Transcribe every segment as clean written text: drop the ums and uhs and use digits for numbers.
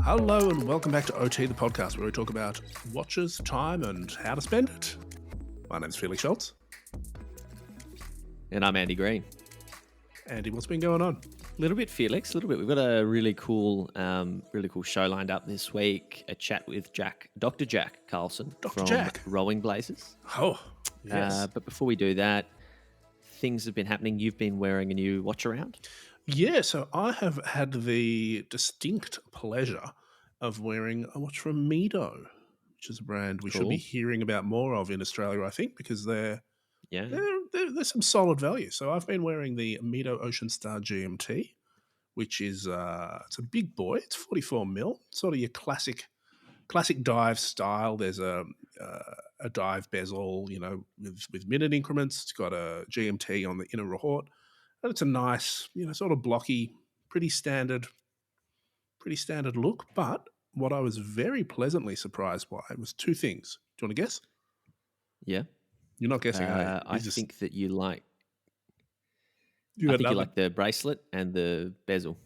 Hello and welcome back to OT, the podcast where we talk about watches, time, and how to spend it. My name's Felix Schultz. And I'm Andy Green. Andy, what's been going on? A little bit, Felix. A little bit. We've got a really cool show lined up this week. A chat with Dr. Jack Carlson from Jack. Rowing Blazers. Oh, yes. But before we do that, things have been happening. You've been wearing a new watch around. Yeah, so I have had the distinct pleasure of wearing a watch from Medo, which is a brand we should be hearing about more of in Australia, I think, because they're some solid value. So I've been wearing the Medo Ocean Star GMT, which is it's a big boy. It's 44 mil, sort of your classic dive style. There's a dive bezel, with minute increments. It's got a GMT on the inner report. And it's a nice, sort of blocky, pretty standard look. But what I was very pleasantly surprised by was two things. Do you want to guess? Yeah. You're not guessing, are you? Think that you like. You like the bracelet and the bezel.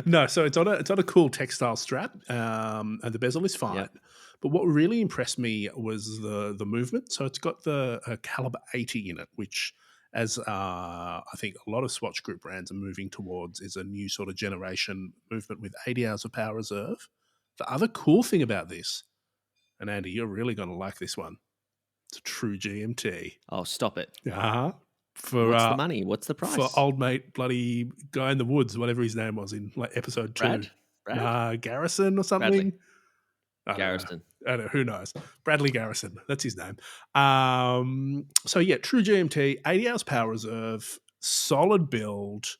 No, so it's on a cool textile strap, and the bezel is fine. Yep. But what really impressed me was the movement. So it's got the caliber 80 in it, which, as I think a lot of Swatch Group brands are moving towards, is a new sort of generation movement with 80 hours of power reserve. The other cool thing about this, and Andy, you're really going to like this one, it's a true GMT. Oh, stop it. Uh-huh. What's the money? What's the price? For old mate bloody guy in the woods, whatever his name was in like episode 2. Brad? Garrison or something? Garrison. I don't know, who knows? Bradley Garrison, that's his name. So yeah, true GMT, 80 hours power reserve, solid build,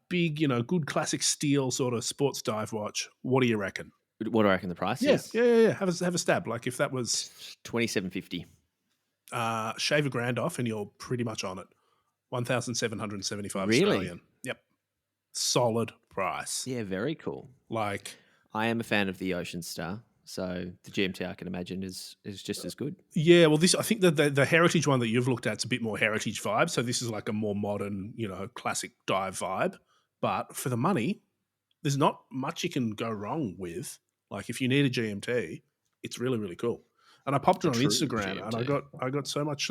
big, good classic steel sort of sports dive watch. What do you reckon? What do I reckon the price is? Yeah. Have a stab. Like if that was $2,750. Shave $1,000 off and you're pretty much on it. 1,775 really? Australian. Yep. Solid price. Yeah, very cool. Like, I am a fan of the Ocean Star, so the GMT I can imagine is just as good. Yeah, well, I think that the heritage one that you've looked at is a bit more heritage vibe. So this is like a more modern, classic dive vibe. But for the money, there's not much you can go wrong with. Like if you need a GMT, it's really, really cool. And I popped it on Instagram, GMT. And I got so much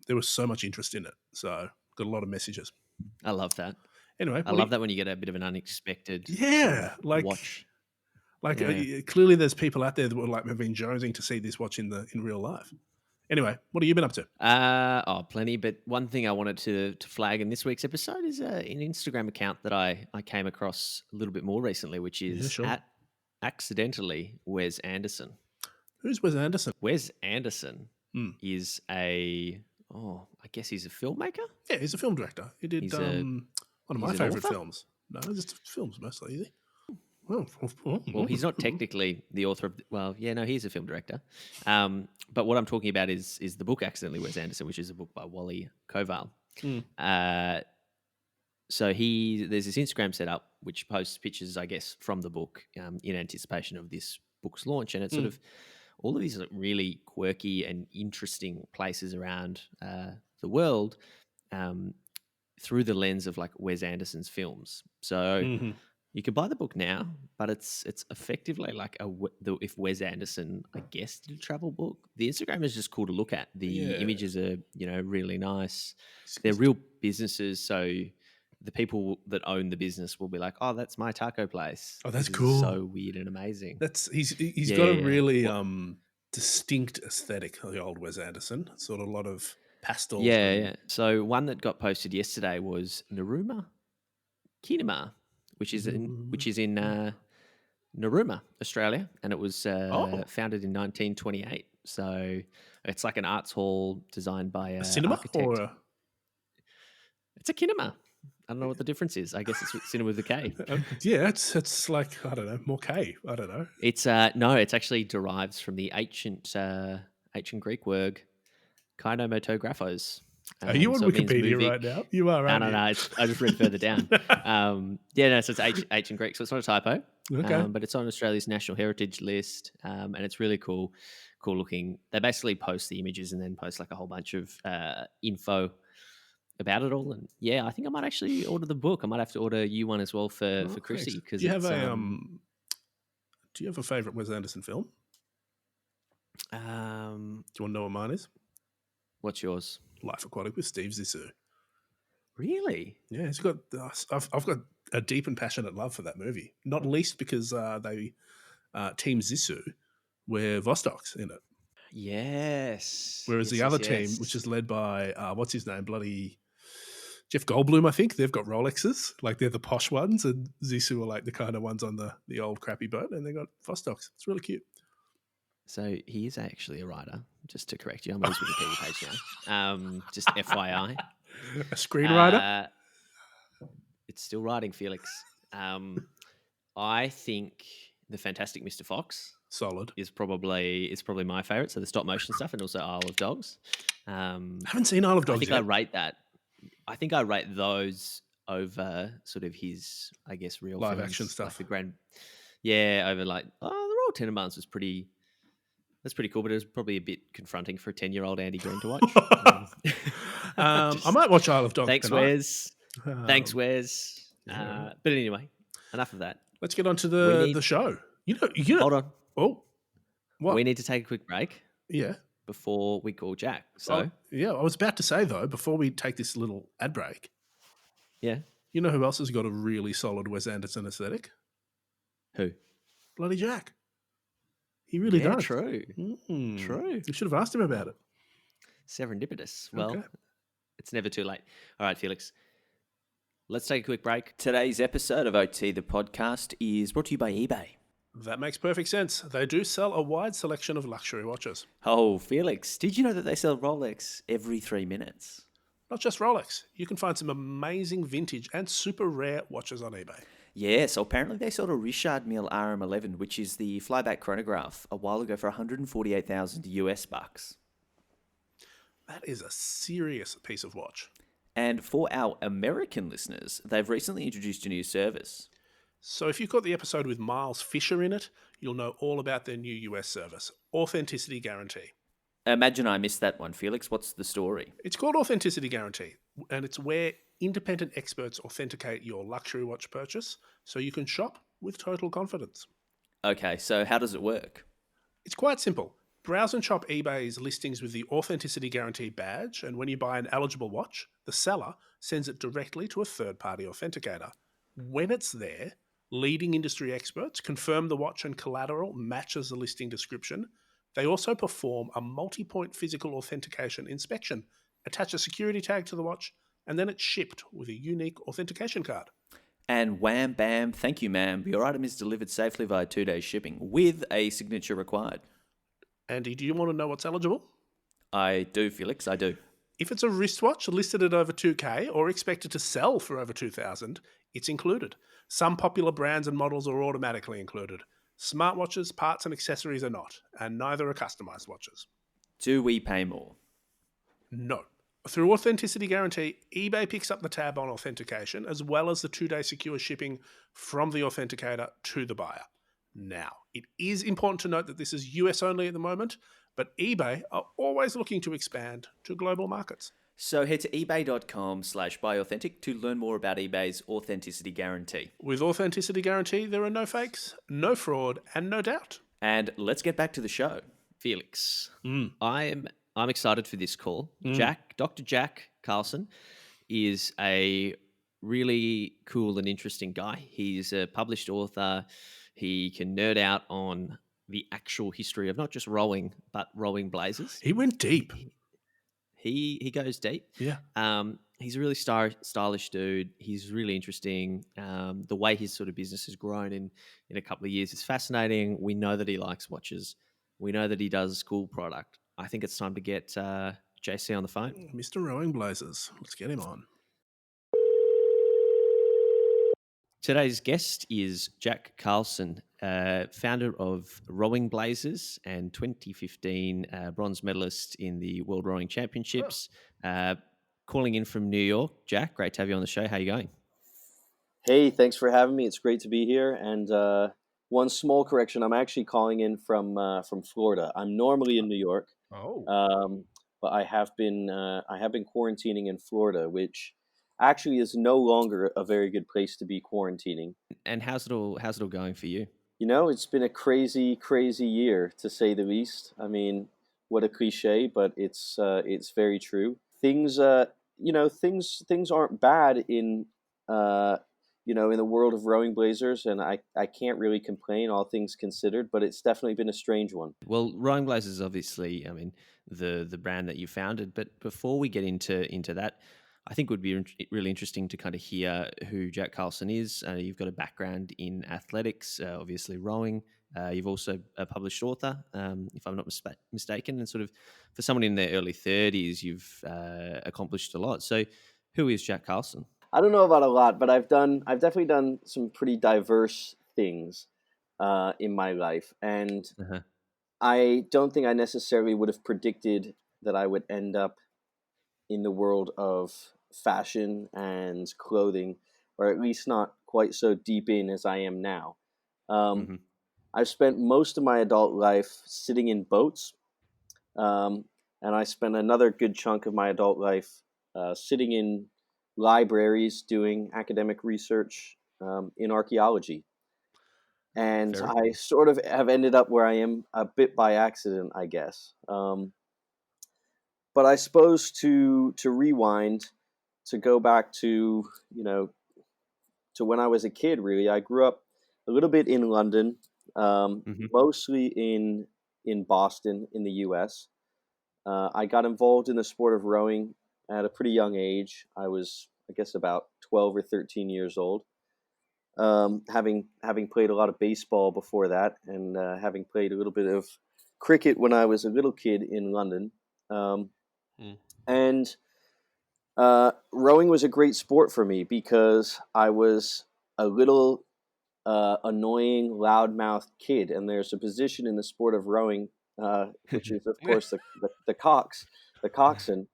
there was so much interest in it. So got a lot of messages. I love that. Anyway, I love that when you get a bit of an unexpected watch. Clearly there's people out there that would have been jonesing to see this watch in real life. Anyway, what have you been up to? Plenty. But one thing I wanted to flag in this week's episode is an Instagram account that I came across a little bit more recently, which is at accidentally Wes Anderson. Who's Wes Anderson? Wes Anderson is I guess he's a filmmaker? Yeah, he's a film director. He did one of my favourite films. No, just films mostly, is he? Well, he's not technically the author of... he's a film director. But what I'm talking about is the book Accidentally Wes Anderson, which is a book by Wally Koval. So there's this Instagram setup which posts pictures, I guess, from the book in anticipation of this book's launch. And it's sort of all of these really quirky and interesting places around the world through the lens of like Wes Anderson's films. So you could buy the book now, but it's effectively like if Wes Anderson, I guess, did a travel book. The Instagram is just cool to look at. The images are, really nice. They're real businesses, so the people that own the business will be like, "Oh, that's my taco place." Oh, that's cool. So weird and amazing. He's got a really distinct aesthetic. The old Wes Anderson, sort of a lot of pastels. Yeah. So one that got posted yesterday was Naruma Kinema, which is in Narooma, Australia, and it was founded in 1928. So it's like an arts hall designed by a cinema architect. It's a kinema. I don't know what the difference is. I guess it's cinema with a K. It's like, I don't know, more K. I don't know. It's it's actually derives from the ancient Greek word kainomatographos. Are you on Wikipedia right now? You are, aren't you? No. I just read further down. So it's ancient Greek, so it's not a typo. Okay. But it's on Australia's National Heritage List, and it's really cool looking. They basically post the images and then post like a whole bunch of info about it all. And yeah, I think I might actually order the book. I might have to order you one as well for Nice. Chrissy, because Do you have it's a favorite Wes Anderson film? Do you want to know what mine is? What's yours? Life Aquatic with Steve Zissou. Really? Yeah, he's got. I've got a deep and passionate love for that movie. Not least because they Team Zissou wear Vostoks in it, Yes. whereas Yes, the other yes, team, which yes. is led by what's his name, bloody Jeff Goldblum, I think they've got Rolexes, like they're the posh ones, and Zissou are like the kind of ones on the old crappy boat, and they got Vostoks. It's really cute. So he is actually a writer, just to correct you. I'm on his Wikipedia page now. Just FYI. A screenwriter. It's still writing, Felix. I think The Fantastic Mr. Fox Solid. is probably my favorite. So the stop motion stuff, and also Isle of Dogs. I haven't seen Isle of Dogs I think yet. I rate that. I think I rate those over sort of his, I guess, real live films, action stuff. like the grand. Yeah, over like the Royal Tenenbaums was pretty. That's pretty cool, but it was probably a bit confronting for a 10-year-old Andy Green to watch. I might watch Isle of Dogs thanks, tonight. Wes. Thanks, Wes. Yeah. But anyway, enough of that. Let's get on to the show. You know. Hold on. Oh, what? We need to take a quick break. Yeah. Before we call Jack. So yeah, I was about to say though, before we take this little ad break. Yeah. You know who else has got a really solid Wes Anderson aesthetic? Who? Bloody Jack. He really does. True. Mm-hmm. True. You should have asked him about it. Serendipitous. Well, It's never too late. All right, Felix. Let's take a quick break. Today's episode of OT, the podcast, is brought to you by eBay. That makes perfect sense. They do sell a wide selection of luxury watches. Oh, Felix, did you know that they sell Rolex every 3 minutes? Not just Rolex. You can find some amazing vintage and super rare watches on eBay. Yeah, so apparently they sold a Richard Mille RM11, which is the flyback chronograph, a while ago for 148,000 US bucks. That is a serious piece of watch. And for our American listeners, they've recently introduced a new service. So if you've got the episode with Miles Fisher in it, you'll know all about their new US service, Authenticity Guarantee. Imagine I missed that one, Felix. What's the story? It's called Authenticity Guarantee, and it's where independent experts authenticate your luxury watch purchase so you can shop with total confidence. Okay, so how does it work? It's quite simple. Browse and shop eBay's listings with the Authenticity Guarantee badge, and when you buy an eligible watch, the seller sends it directly to a third-party authenticator. When it's there, leading industry experts confirm the watch and collateral matches the listing description. They also perform a multi-point physical authentication inspection, attach a security tag to the watch, and then it's shipped with a unique authentication card. And wham, bam, thank you, ma'am. Your item is delivered safely via 2-day shipping with a signature required. Andy, do you want to know what's eligible? I do, Felix, I do. If it's a wristwatch listed at over 2K or expected to sell for over 2,000, it's included. Some popular brands and models are automatically included. Smartwatches, parts and accessories are not, and neither are customized watches. Do we pay more? No. Through Authenticity Guarantee, eBay picks up the tab on authentication as well as the 2-day secure shipping from the authenticator to the buyer. Now, it is important to note that this is US only at the moment, but eBay are always looking to expand to global markets. So head to ebay.com/buyauthentic to learn more about eBay's Authenticity Guarantee. With Authenticity Guarantee, there are no fakes, no fraud, and no doubt. And let's get back to the show. Felix, I'm excited for this call. Dr. Jack Carlson is a really cool and interesting guy. He's a published author. He can nerd out on the actual history of not just rowing, but rowing blazers. He went deep. He goes deep. Yeah. He's a really stylish dude. He's really interesting. The way his sort of business has grown in a couple of years is fascinating. We know that he likes watches. We know that he does cool product. I think it's time to get JC on the phone. Mr. Rowing Blazers. Let's get him on. Today's guest is Jack Carlson, founder of Rowing Blazers and 2015 bronze medalist in the World Rowing Championships. Calling in from New York. Jack, great to have you on the show. How are you going? Hey, thanks for having me. It's great to be here. And one small correction, I'm actually calling in from Florida. I'm normally in New York. Oh. but I have been quarantining in Florida, which actually is no longer a very good place to be quarantining. And how's it all going for you? It's been a crazy, crazy year to say the least. I mean, what a cliche, but it's very true. Things aren't bad in uh, in the world of rowing blazers, and I can't really complain, all things considered. But it's definitely been a strange one. Well, Rowing Blazers is obviously, I mean, the brand that you founded. But before we get into that, I think it would be really interesting to kind of hear who Jack Carlson is. You've got a background in athletics, obviously rowing. You've also a published author, if I'm not mistaken, and sort of for someone in their early 30s, you've accomplished a lot. So, who is Jack Carlson? I don't know about a lot, but I've definitely done some pretty diverse things in my life, and Uh-huh. I don't think I necessarily would have predicted that I would end up in the world of fashion and clothing, or at least not quite so deep in as I am now. Um, Hmm. I've spent most of my adult life sitting in boats, um, and I spent another good chunk of my adult life sitting in libraries doing academic research in archaeology. And Very I cool. sort of have ended up where I am a bit by accident, I guess. But I suppose to rewind, to go back to to when I was a kid. Really, I grew up a little bit in London, Hmm. mostly in Boston, in the U.S. I got involved in the sport of rowing at a pretty young age. I was, I guess, about 12 or 13 years old. Having played a lot of baseball before that, and having played a little bit of cricket when I was a little kid in London. Um, Mm. and Rowing was a great sport for me because I was a little annoying, loudmouthed kid, and there's a position in the sport of rowing, which is of course the coxswain,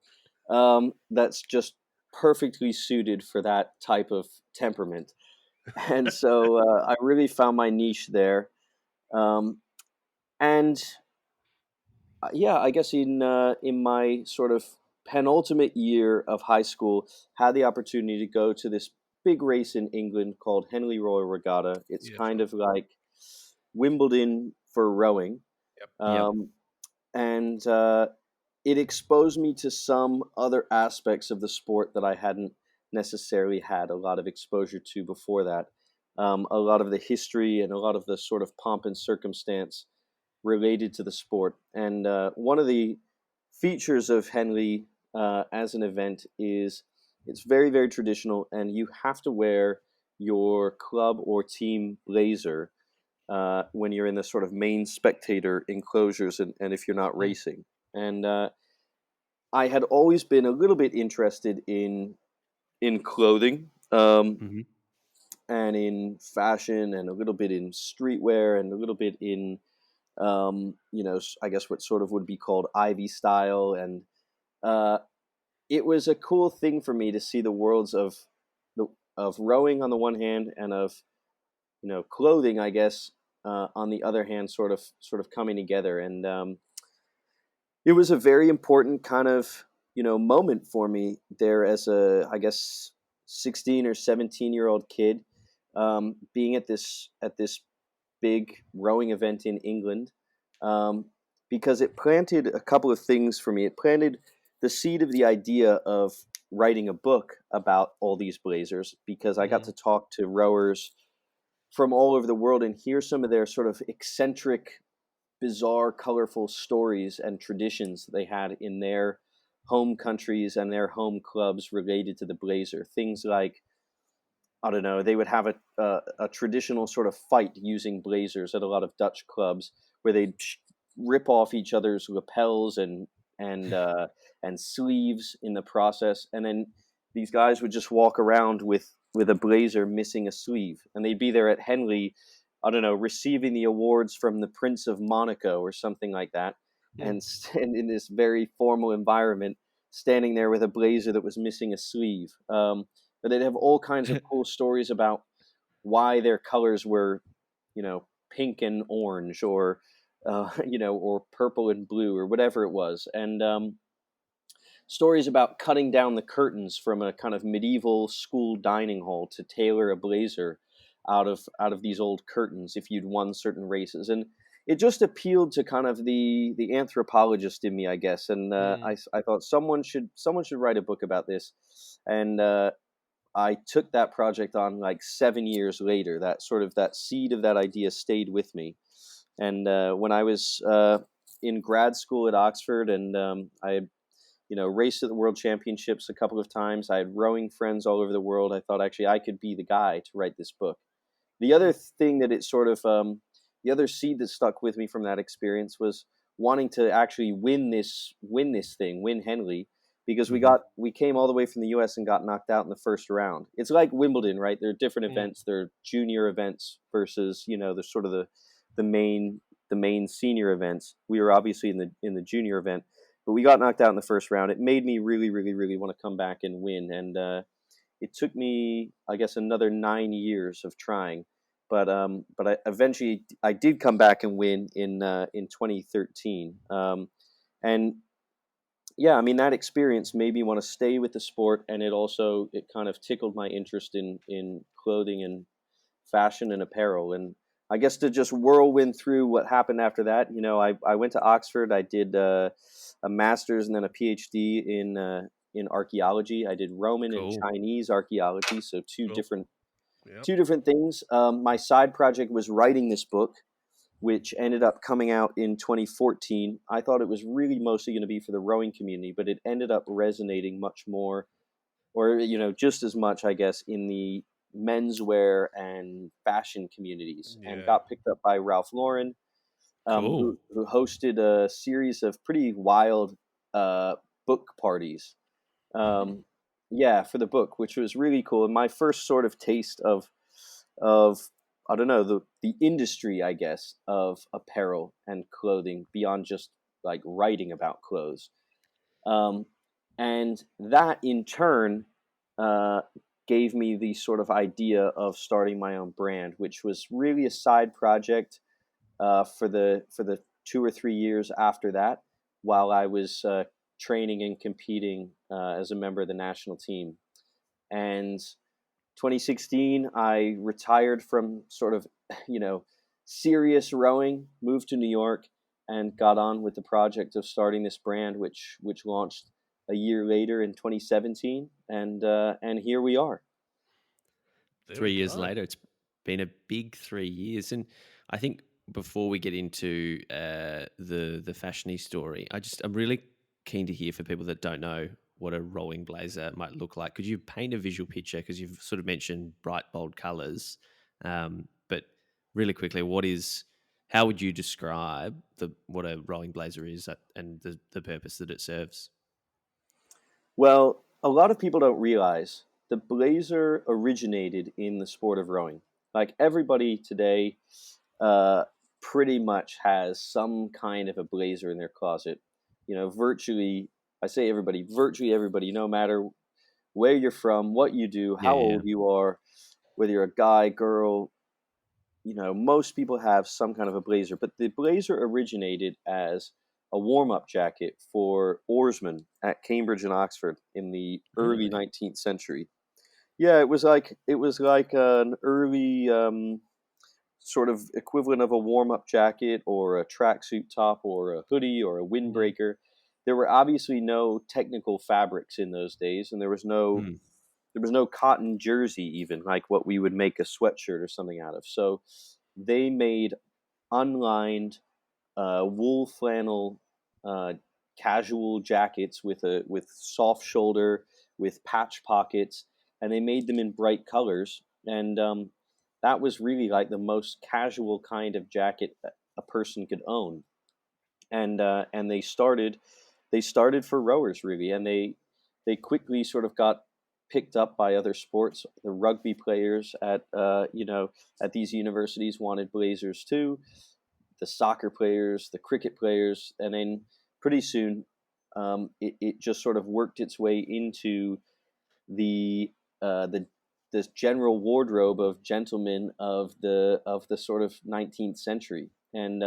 that's just perfectly suited for that type of temperament. And so I really found my niche there. Um, and Yeah, I guess in my sort of penultimate year of high school, had the opportunity to go to this big race in England called Henley Royal Regatta. It's Yeah, kind sure. of like Wimbledon for rowing, Yep. Yep. um, and it exposed me to some other aspects of the sport that I hadn't necessarily had a lot of exposure to before that. A lot of the history and a lot of the sort of pomp and circumstance related to the sport. And one of the features of Henley as an event is it's very, very traditional, and you have to wear your club or team blazer when you're in the sort of main spectator enclosures, and if you're not Mm. racing. And I had always been a little bit interested in clothing, Hmm. and in fashion, and a little bit in streetwear, and a little bit in I guess what sort of would be called Ivy style, and uh, it was a cool thing for me to see the worlds the of rowing on the one hand, and of clothing, I guess, on the other hand, sort of coming together, and it was a very important kind of moment for me there as a, I guess, 16 or 17-year-old kid, being at this big rowing event in England, um, because it planted a couple of things for me. It planted the seed of the idea of writing a book about all these blazers, because I got Mm. to talk to rowers from all over the world and hear some of their sort of eccentric, bizarre, colorful stories and traditions they had in their home countries and their home clubs related to the blazer. Things like, I don't know, they would have a traditional sort of fight using blazers at a lot of Dutch clubs, where they'd rip off each other's lapels and uh, and sleeves in the process, and then these guys would just walk around with a blazer missing a sleeve, and they'd be there at Henley, I don't know, receiving the awards from the Prince of Monaco or something like that, Mm. and stand in this very formal environment, standing there with a blazer that was missing a sleeve. But they'd have all kinds of cool stories about why their colors were, pink and orange, or or purple and blue, or whatever it was. And stories about cutting down the curtains from a kind of medieval school dining hall to tailor a blazer out of these old curtains if you'd won certain races. And it just appealed to kind of the anthropologist in me, I guess. And Mm. I thought someone should write a book about this. And I took that project on like 7 years later. That seed of that idea stayed with me. And when I was in grad school at Oxford, and I had raced at the World Championships a couple of times. I had rowing friends all over the world. I thought actually I could be the guy to write this book. The other thing that it sort of, the other seed that stuck with me from that experience was wanting to actually win Henley, because Hmm. we came all the way from the U.S. and got knocked out in the first round. It's like Wimbledon, right? There are different Mm. events. There are junior events versus the sort of the main the main senior events. We were obviously in the junior event, but we got knocked out in the first round. It made me really, really, really want to come back and win. And it took me, I guess, another 9 years of trying, but I did come back and win in 2013. And yeah, I mean, that experience made me want to stay with the sport, and it kind of tickled my interest in clothing and fashion and apparel. And I guess to just whirlwind through what happened after that, I went to Oxford. I did a master's and then a PhD in archaeology. I did Roman and Cool. Chinese archaeology, so Cool. Yep. two different things. My side project was writing this book, which ended up coming out in 2014. I thought it was really mostly going to be for the rowing community, but it ended up resonating much more, or just as much, I guess, in the menswear and fashion communities, and Yeah. got picked up by Ralph Lauren, Cool. who hosted a series of pretty wild book parties. Um, yeah, for the book, which was really cool, and my first sort of taste of I don't know, the industry, I guess, of apparel and clothing beyond just like writing about clothes. Um, and that in turn uh, gave me the sort of idea of starting my own brand, which was really a side project for the 2 or 3 years after that, while I was training and competing as a member of the national team. And 2016, I retired from sort of, you know, serious rowing, moved to New York, and got on with the project of starting this brand, which launched a year later in 2017, and here we are. There we 3 years go. later, it's been a big 3 years, and I think before we get into the fashiony story, I'm really keen to hear for people that don't know what a rolling blazer might look like. Could you paint a visual picture? Because you've sort of mentioned bright, bold colors, but really quickly, how would you describe what a rolling blazer is and the purpose that it serves? Well, a lot of people don't realize the blazer originated in the sport of rowing. Like everybody today, uh, pretty much has some kind of a blazer in their closet. Virtually, I say everybody, virtually everybody, no matter where you're from, what you do, Yeah, how yeah. old you are, whether you're a guy, girl, most people have some kind of a blazer. But the blazer originated as a warm-up jacket for oarsmen at Cambridge and Oxford in the early Really? 19th century. Yeah, it was like an early sort of equivalent of a warm-up jacket or a tracksuit top or a hoodie or a Mm. windbreaker. There were obviously no technical fabrics in those days, and Mm. there was no cotton jersey, even like what we would make a sweatshirt or something out of. So they made unlined wool flannel uh, casual jackets with soft shoulder, with patch pockets, and they made them in bright colors. And that was really like the most casual kind of jacket a person could own. And they started for rowers really, and they quickly sort of got picked up by other sports. The rugby players at these universities wanted blazers too, the soccer players, the cricket players, and then pretty soon it just sort of worked its way into the uh, the this general wardrobe of gentlemen of the sort of 19th century. And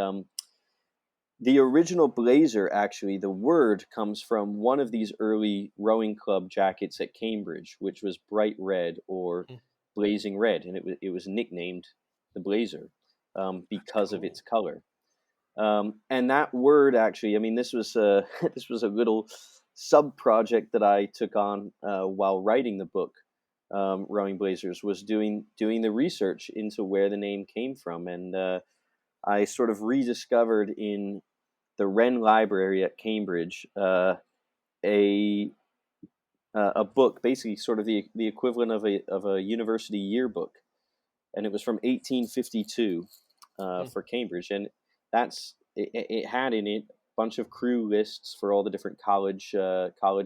The original blazer, actually, the word comes from one of these early rowing club jackets at Cambridge, which was bright red or Mm, blazing red, and it was nicknamed the blazer that's because of its cool. color. And that word, actually, I mean, this was this was a little sub project that I took on while writing the book. Rowing Blazers was doing the research into where the name came from, and I sort of rediscovered in the Wren Library at Cambridge a a book, basically sort of the equivalent of a university yearbook, and it was from 1852 Mm, for Cambridge, and it had in it a bunch of crew lists for all the different college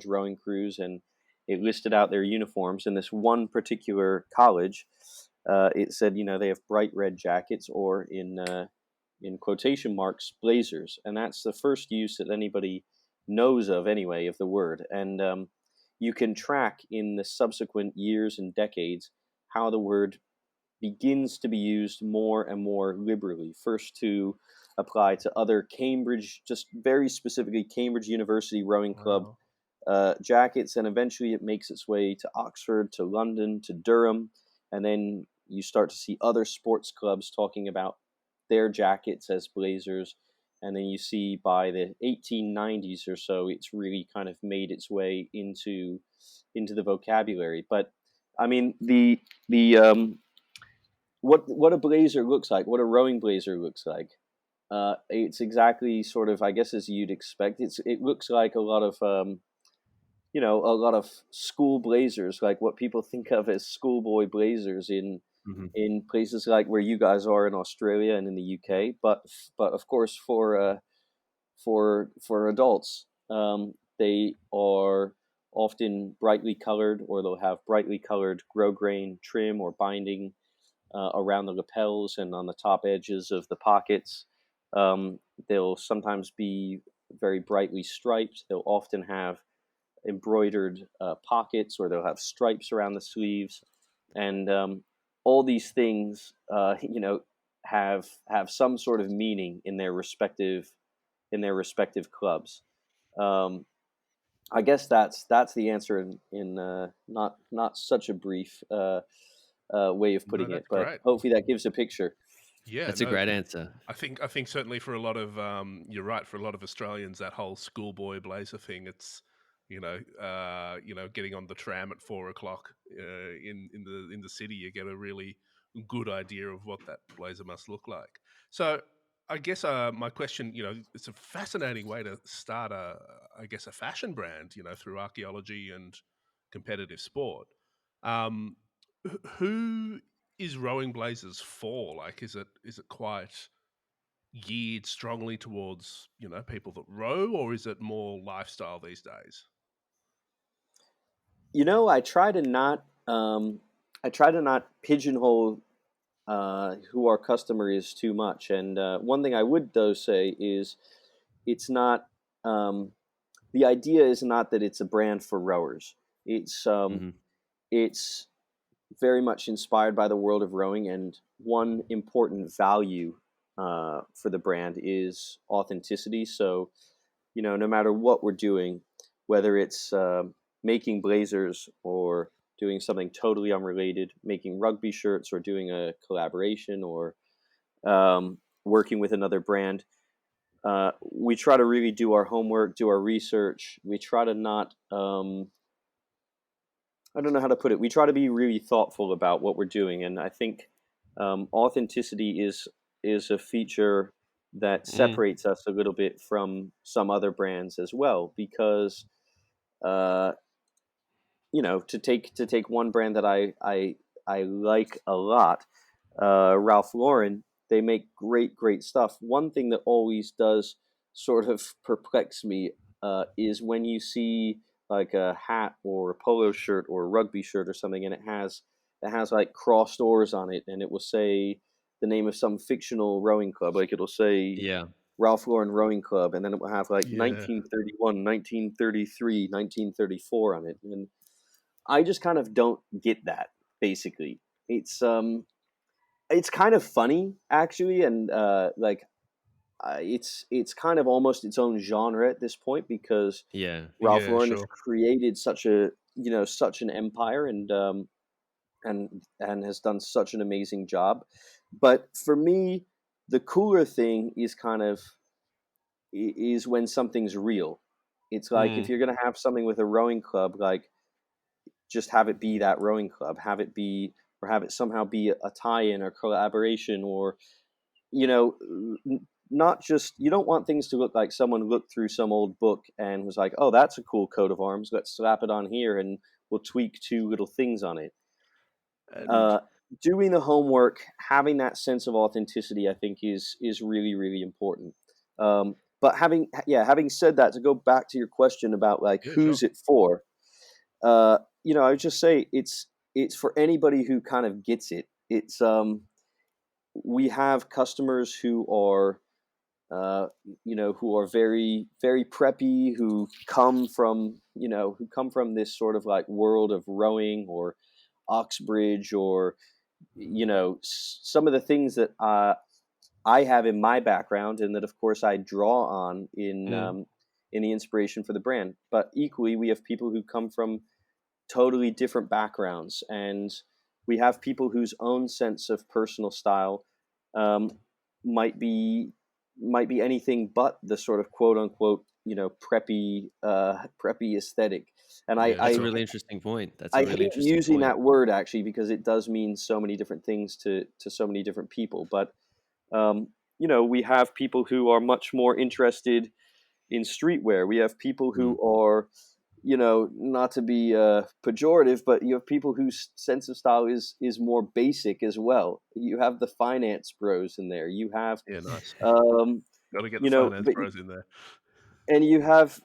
rowing crews, and it listed out their uniforms. And this one particular college, it said, they have bright red jackets, or in quotation marks, blazers, and that's the first use that anybody knows of, anyway, of the word. And you can track in the subsequent years and decades how the word begins to be used more and more liberally. First to apply to other Cambridge, just very specifically Cambridge University Rowing Club wow. jackets, and eventually it makes its way to Oxford, to London, to Durham, and then you start to see other sports clubs talking about their jackets as blazers. And then you see by the 1890s or so, it's really kind of made its way into the vocabulary. But I mean, the what a blazer looks like, what a rowing blazer looks like. It's exactly sort of, I guess, as you'd expect. It looks like a lot of school blazers, like what people think of as schoolboy blazers Hmm. in places like where you guys are in Australia and in the UK. But of course, for adults, they are often brightly colored, or they'll have brightly colored grosgrain trim or binding around the lapels and on the top edges of the pockets. Um, they'll sometimes be very brightly striped. They'll often have embroidered pockets, or they'll have stripes around the sleeves, and all these things, have some sort of meaning in their respective clubs. Um, I guess that's the answer in not such a brief way of No, putting it, that's but great. hopefully that gives a picture. Yeah, That's a no, great answer. I think certainly for a lot of you're right, for a lot of Australians, that whole schoolboy blazer thing, it's getting on the tram at 4 o'clock in the city, you get a really good idea of what that blazer must look like. So I guess my question, it's a fascinating way to start a fashion brand, through archaeology and competitive sport. Um, who is rowing blazers for? Like, is it quite geared strongly towards people that row, or is it more lifestyle these days? I try to not pigeonhole who our customer is too much. And one thing I would, though, say is it's not. The idea is not that it's a brand for rowers. Hmm. It's very much inspired by the world of rowing, and one important value for the brand is authenticity. So, no matter what we're doing, whether it's making blazers, or doing something totally unrelated, making rugby shirts, or doing a collaboration, or working with another brand, we try to really do our homework, do our research. We try to not, I don't know how to put it. We try to be really thoughtful about what we're doing, and I think authenticity is a feature that Mm. separates us a little bit from some other brands as well. Because uh, to take one brand that I like a lot, Ralph Lauren. They make great stuff. One thing that always does sort of perplex me is when you see like a hat or a polo shirt or a rugby shirt or something, and it has like crossed oars on it, and it will say the name of some fictional rowing club. Like, it'll say Yeah. Ralph Lauren Rowing Club, and then it will have like Yeah. 1931, 1933, 1934 on it. And I just kind of don't get that. Basically, it's um, it's kind of funny, actually, and like, it's kind of almost its own genre at this point, because Yeah. Ralph Yeah, Lauren has sure. created such a, such an empire, and has done such an amazing job. But for me, the cooler thing is kind of is when something's real. It's like, if Mm, you're gonna have something with a rowing club, like, just have it be that rowing club, have it be, or have it somehow be a tie-in or collaboration, or not just, you don't want things to look like someone looked through some old book and was like, oh, that's a cool coat of arms, let's slap it on here and we'll tweak two little things on it. and uh, Doing the homework, having that sense of authenticity, I think is really, really important. But having said that, to go back to your question about like yeah, sure. who's it for, I would just say it's for anybody who kind of gets it. It's We have customers who are who are very, very preppy, who come from this sort of like world of rowing or Oxbridge, or some of the things that I have in my background, and that of course I draw on Mm, in the inspiration for the brand. But equally, we have people who come from totally different backgrounds, and we have people whose own sense of personal style um, might be anything but the sort of quote unquote preppy preppy aesthetic. And I, yeah, That's a I sure. really interesting point. That's a I really hate interesting using point. that word, actually, because it does mean so many different things to so many different people. But um, we have people who are much more interested in streetwear. We have people Mm. who are, not to be pejorative, but you have people whose sense of style is more basic as well. You have the finance bros in there. You have, Yeah, nice. um, Got to get the finance but pros in there. and you have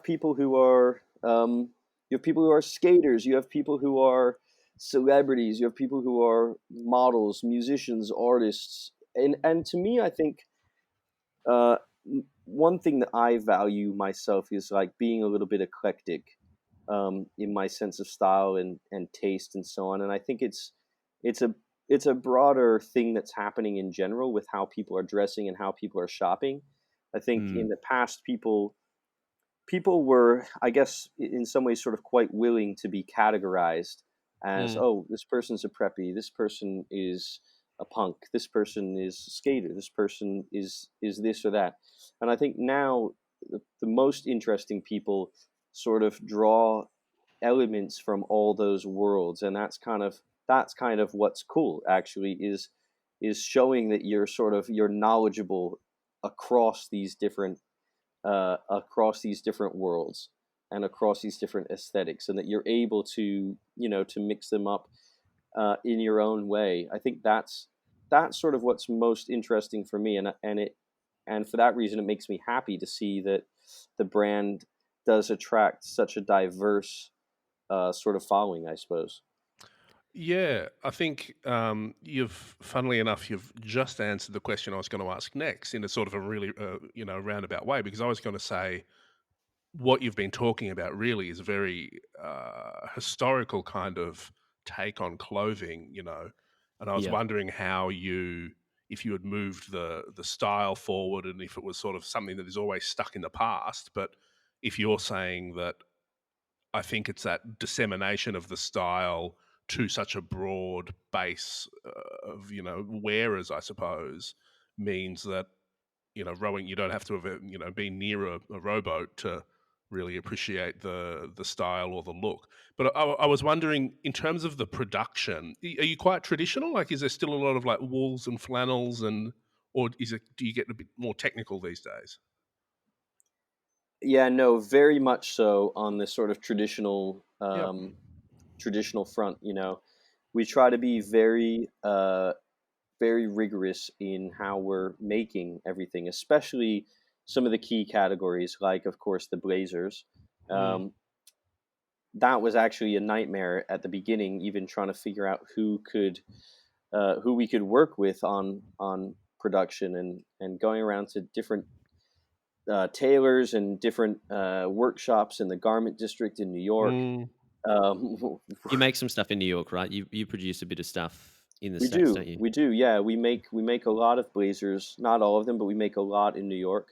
people who are, skaters. You have people who are celebrities. You have people who are models, musicians, artists. And to me, I think uh, one thing that I value myself is like being a little bit eclectic in my sense of style and taste and so on. And I think it's a it's a broader thing that's happening in general with how people are dressing and how people are shopping. I think in Mm. the past, people were, I guess, in some ways, sort of quite willing to be categorized as, Mm, oh, this person's a preppy, this person is a punk, this person is a skater, this person is this or that. And I think now the most interesting people sort of draw elements from all those worlds, and that's kind of what's cool, actually, is showing that you're knowledgeable across these different worlds and across these different aesthetics, and that you're able to to mix them up in your own way. I think that's sort of what's most interesting for me, and for that reason, it makes me happy to see that the brand does attract such a diverse sort of following, I suppose. yeah, I think funnily enough, you've just answered the question I was going to ask next in a sort of a really, roundabout way, because I was going to say what you've been talking about really is a very historical kind of take on clothing, and I was Yeah. wondering if you had moved the style forward, and if it was sort of something that is always stuck in the past, but if you're saying that, I think it's that dissemination of the style to such a broad base of wearers, I suppose, means that rowing, you don't have to have be near a rowboat to really appreciate the style or the look. But I was wondering, in terms of the production, are you quite traditional? Like, is there still a lot of like wools and flannels, or do you get a bit more technical these days? Yeah, no, very much so on this sort of Yep. traditional front. We try to be very very rigorous in how we're making everything, especially some of the key categories, like, of course, the blazers. Mm, Um, that was actually a nightmare at the beginning, even trying to figure out who we could work with on production, and going around to different tailors and different workshops in the garment district in New York. mm. Um, You make some stuff in New York, right? You produce a bit of stuff in the We States, do, don't you? we do. Yeah, we make a lot of blazers. Not all of them, but we make a lot in New York.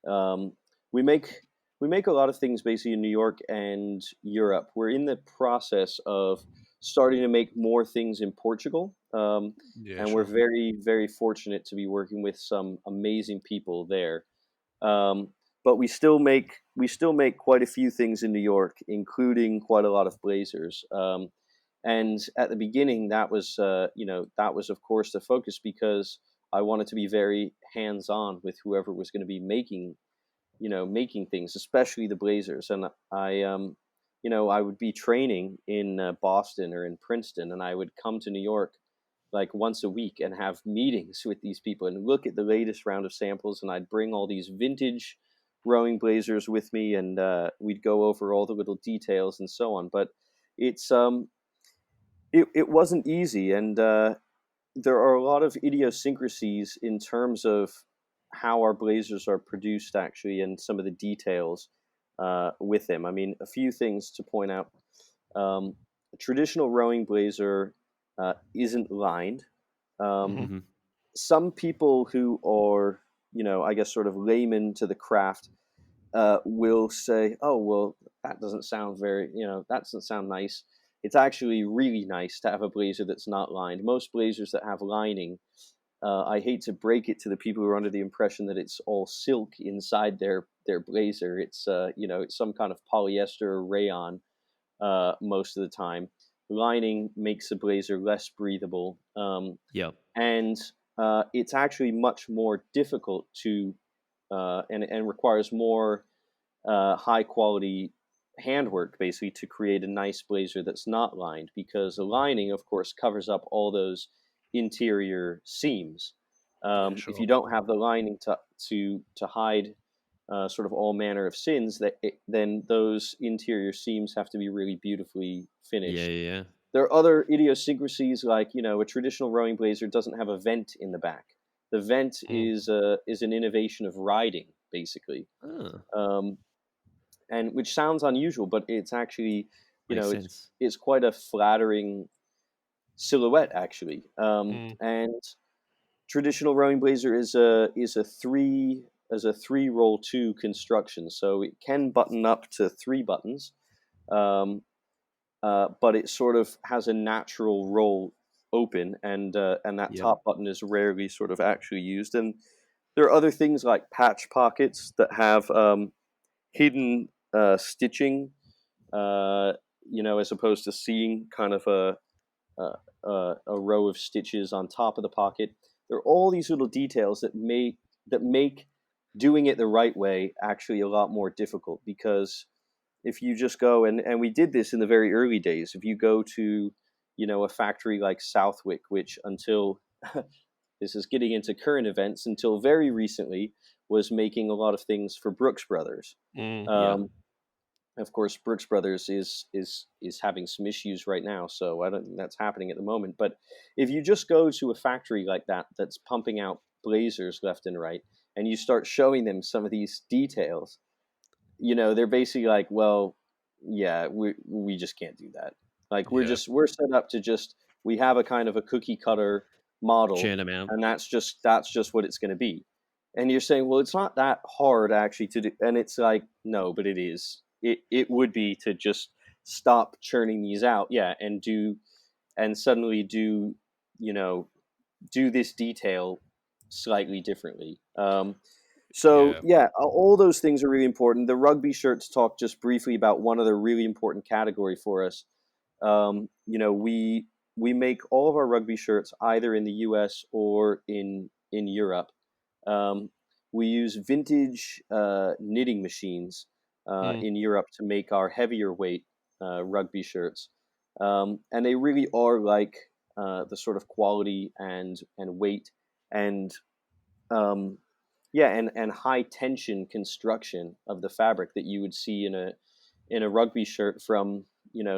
Um, we make we make a lot of things basically in New York and Europe. We're in the process of starting to make more things in Portugal, Yeah, and we're sure. very fortunate to be working with some amazing people there. Um, but we still make quite a few things in New York, including quite a lot of blazers. And at the beginning, that was of course the focus because I wanted to be very hands on with whoever was going to be making things, especially the blazers. And I would be training in Boston or in Princeton, and I would come to New York like once a week and have meetings with these people and look at the latest round of samples. And I'd bring all these vintage rowing blazers with me, and we'd go over all the little details and so on. But it's it wasn't easy, and there are a lot of idiosyncrasies in terms of how our blazers are produced, actually, and some of the details with them. I mean, a few things to point out. A traditional rowing blazer isn't lined. Um, Mhm. Hmm. some people who are, I guess, sort of laymen to the craft will say, "Oh, well, that doesn't sound nice." It's actually really nice to have a blazer that's not lined. Most blazers that have lining, I hate to break it to the people who are under the impression that it's all silk inside their blazer. It's some kind of polyester or rayon most of the time. Lining makes a blazer less breathable, Yep. and it's actually much more difficult to and requires more high quality handwork basically to create a nice blazer that's not lined, because the lining of course covers up all those interior seams. Yeah, If sure. you don't have the lining to hide sort of all manner of sins, then those interior seams have to be really beautifully Yeah, finished. yeah, yeah. There are other idiosyncrasies, like a traditional rowing blazer doesn't have a vent in the back. The vent Mm. is an innovation of riding, basically, Oh, um, and which sounds unusual, but it's actually, makes it's sense. it's quite a flattering silhouette, actually. Mm. And traditional rowing blazer is a three roll two construction, so it can button up to three buttons. Um, but it sort of has a natural roll open, and that Yep. top button is rarely sort of actually used. And there are other things like patch pockets that have hidden stitching, as opposed to seeing kind of a row of stitches on top of the pocket. There are all these little details that make doing it the right way actually a lot more difficult, because if you just go, and we did this in the very early days, if you go to a factory like Southwick, which until this is getting into current events, until very recently was making a lot of things for Brooks Brothers. Mm. Yep. um, of course, Brooks Brothers is having some issues right now, so I don't think that's happening at the moment. But if you just go to a factory like that that's pumping out blazers left and right, and you start showing them some of these details, they're basically like, well, yeah, we just can't do that. Like Yeah. we're set up to just, we have a kind of a cookie cutter model, Churn them out. and that's just what it's going to be. And you're saying, well, it's not that hard actually to do, and it's like, no, but it is. It would be to just stop churning these out, yeah, and suddenly you know do this detail slightly differently. So Yeah. yeah, all those things are really important. The rugby shirts talk just briefly about one other really important category for us. We make all of our rugby shirts either in the U.S. or in Europe. Um, we use vintage knitting machines Mm. in Europe to make our heavier weight rugby shirts, and they really are like the sort of quality and weight and um, yeah, and high tension construction of the fabric that you would see in a rugby shirt from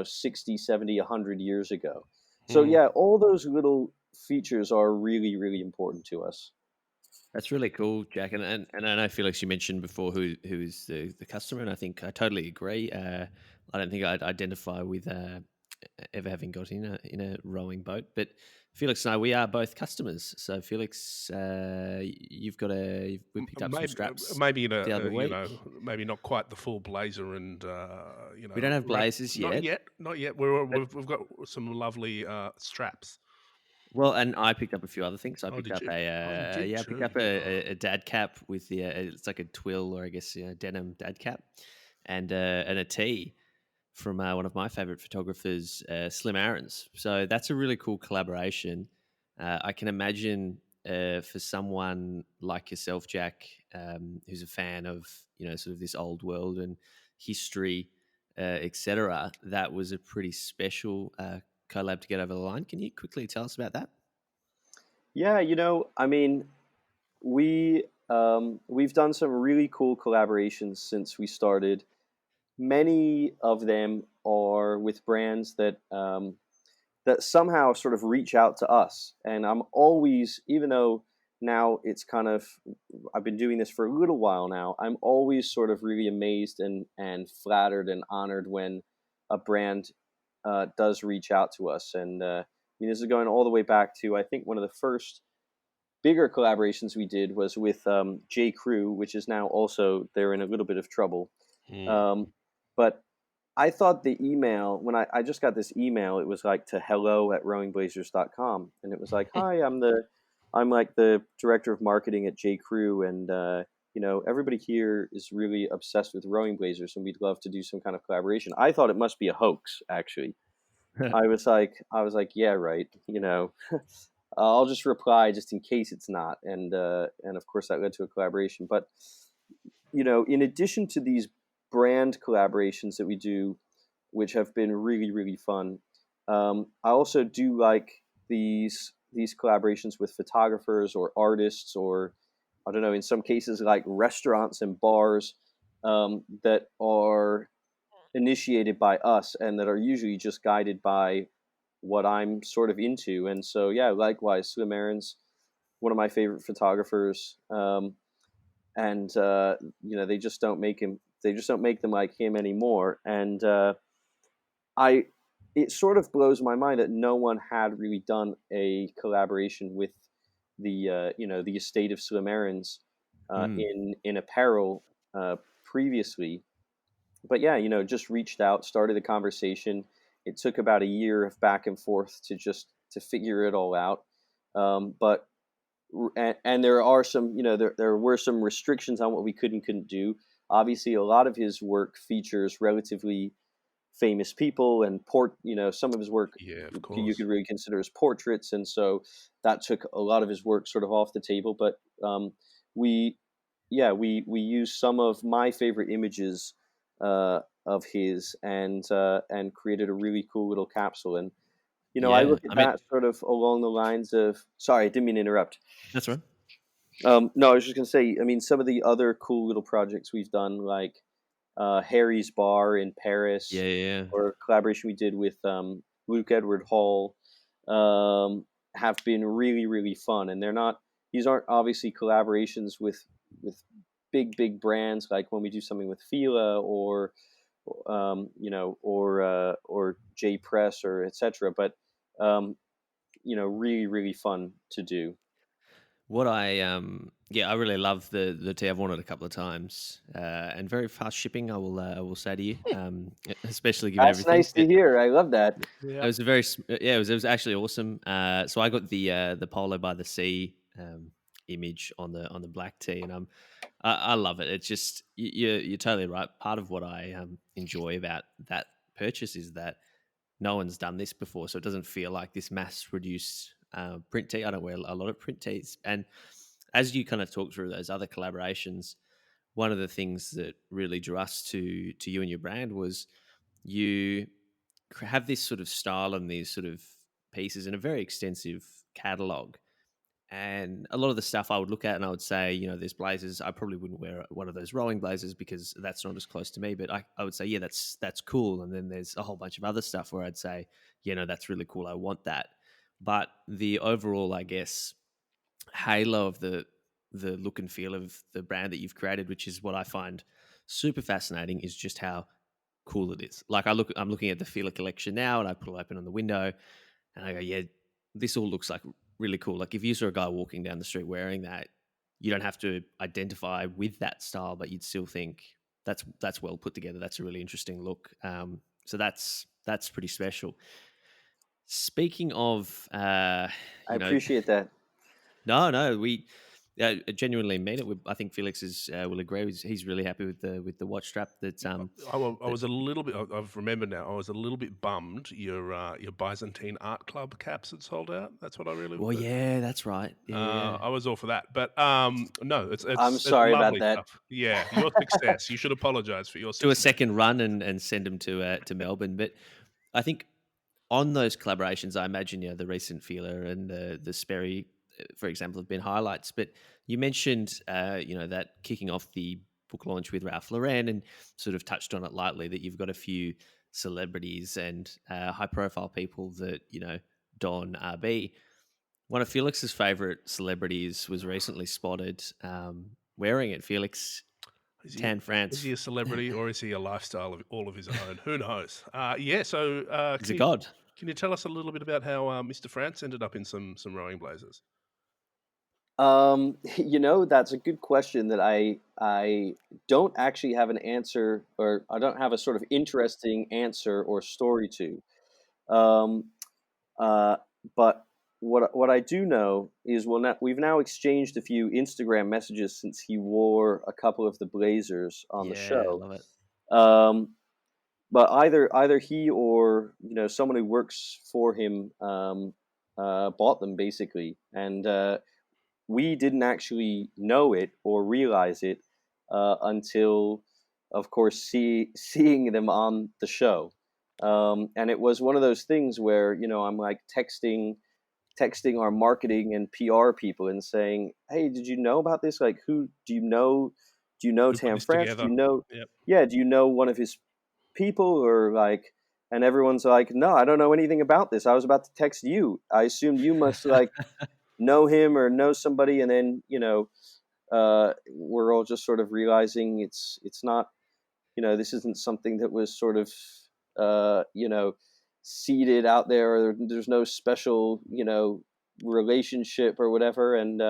60, 70, 100 years ago. So Mm. yeah, all those little features are really really important to us. That's really cool, Jack. And I know Felix, you mentioned before who is the customer, and I think I totally agree. I don't think I'd identify with ever having got in a rowing boat, but Felix and I, we are both customers. So Felix, we picked up some Maybe, straps maybe in the other you week. know, maybe not quite the full blazer, and We don't have blazers not yet, yet, not yet. but We've got some lovely straps. well, and I picked up a few other things. I Oh, picked did up you? Oh, you did I picked too. up a dad cap with the it's like a twill, or I guess denim dad cap, and a tee from one of my favorite photographers, Slim Aaron's. So that's a really cool collaboration. I can imagine for someone like yourself, Jack, who's a fan of sort of this old world and history, etc. That was a pretty special collab to get over the line. Can you quickly tell us about that? Yeah, I mean, we've done some really cool collaborations since we started. Many of them are with brands that somehow sort of reach out to us. And I'm always, even though now it's kind of, I've been doing this for a little while now, I'm always sort of really amazed and flattered and honored when a brand does reach out to us. And I mean, this is going all the way back to, I think, one of the first bigger collaborations we did was with J. Crew, which is now also, they're in a little bit of trouble. Mm. But I thought the email, when I just got this email, it was like to hello@rowingblazers.com. And it was like, hi, I'm like the director of marketing at J. Crew. And, everybody here is really obsessed with Rowing Blazers and we'd love to do some kind of collaboration. I thought it must be a hoax, actually. I was like, yeah, right. I'll just reply just in case it's not. And of course that led to a collaboration. But, in addition to these brand collaborations that we do, which have been really, really fun, I also do like these collaborations with photographers or artists, or I don't know, in some cases like restaurants and bars that are initiated by us and that are usually just guided by what I'm sort of into. And so, yeah, likewise, Slim Aaron's one of my favorite photographers. And they just don't make him. They just don't make them like him anymore. And I, it sort of blows my mind that no one had really done a collaboration with the estate of Slim Aaron's Mm. in apparel previously. But yeah, just reached out, started a conversation. It took about a year of back and forth to figure it all out. But and there are some, there were some restrictions on what we could and couldn't do. Obviously, a lot of his work features relatively famous people and some of his work Yeah, of you course. could really consider as portraits, and so that took a lot of his work sort of off the table. But we we use some of my favorite images of his and created a really cool little capsule. And I Yeah, look at I mean that sort of along the lines of, sorry, I didn't mean to interrupt. that's right. No, I was just going to say, I mean, some of the other cool little projects we've done, like Harry's Bar in Yeah, Paris, yeah, or a collaboration we did with Luke Edward Hall, um, have been really, really fun. And these aren't obviously collaborations with big brands like when we do something with Fila or J Press or etc. But um, really, really fun to do. What I really love the tea. I've worn it a couple of times, and very fast shipping. I will say to you, especially given That's everything. nice to hear. I love that. It Yeah. was a very it was actually awesome. So I got the polo by the sea image on the black tee, and I love it. It's just you're totally right. Part of what I enjoy about that purchase is that no one's done this before, so it doesn't feel like this mass produced print tee. I don't wear a lot of print tees, and as you kind of talk through those other collaborations, one of the things that really drew us to you and your brand was you have this sort of style and these sort of pieces in a very extensive catalog. And a lot of the stuff I would look at and I would say, there's blazers. I probably wouldn't wear one of those rowing blazers because that's not as close to me. But I would say, yeah, that's cool. And then there's a whole bunch of other stuff where I'd say, that's really cool. I want that. But the overall, I guess, halo of the look and feel of the brand that you've created, which is what I find super fascinating, is just how cool it is. Like I'm looking at the Fila collection now, and I pull it open on the window, and I go, yeah, this all looks like really cool. Like if you saw a guy walking down the street wearing that, you don't have to identify with that style, but you'd still think that's well put together. That's a really interesting look. So that's pretty special. Speaking of, I appreciate that. no, we genuinely mean it. I think Felix will agree. He's really happy with the watch strap. That I was a little bit. I've remembered now. I was a little bit bummed your Byzantine Art Club caps had sold out. That's what I really. Well, yeah, that's right. Yeah. I was all for that, but no, I'm it's sorry about lovely that. stuff. Yeah, your success. You should apologise for your Do a success. second run and send them to Melbourne. But I think on those collaborations, I imagine the recent Feeler and the Sperry, for example, have been highlights. But you mentioned that kicking off the book launch with Ralph Lauren, and sort of touched on it lightly that you've got a few celebrities and high profile people that don RB. One of Felix's favorite celebrities was recently spotted wearing it. Felix, Tan Is he France. a celebrity or is he a lifestyle of all of his own? Who knows? Yeah. So He's a god. can you tell us a little bit about how Mr. France ended up in some rowing blazers? That's a good question that I don't actually have an answer, or I don't have a sort of interesting answer or story to. Um, uh, but what I do know is, we've now exchanged a few Instagram messages since he wore a couple of the blazers on the Yeah, I show. love it. But either he or someone who works for him bought them basically, and we didn't actually know it or realize it until, of course, seeing them on the show. And it was one of those things where I'm like texting our marketing and PR people and saying, "Hey, did you know about this? Like, who do you know? Do you know Who put Tam this France? Do together? you know? Yep. Yeah, do you know one of his people or like?" And everyone's like, "No, I don't know anything about this. I was about to text you. I assumed you must like know him or know somebody." And then we're all just sort of realizing it's not, this isn't something that was sort of seeded out there, or there's no special relationship or whatever. And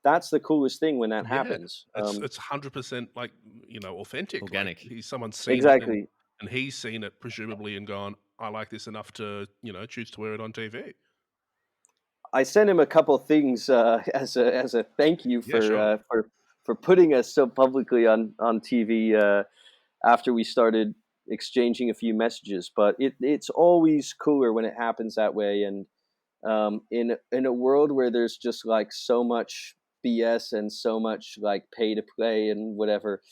that's the coolest thing when that Yeah, happens. it's 100% like authentic. Like Organic. someone's seen it Exactly. and he's seen it presumably and gone, I like this enough to choose to wear it on TV. I sent him a couple things as a thank you Yeah, sure. for putting us so publicly on TV after we started exchanging a few messages. But it's always cooler when it happens that way. And in a world where there's just like so much BS and so much like pay to play and whatever,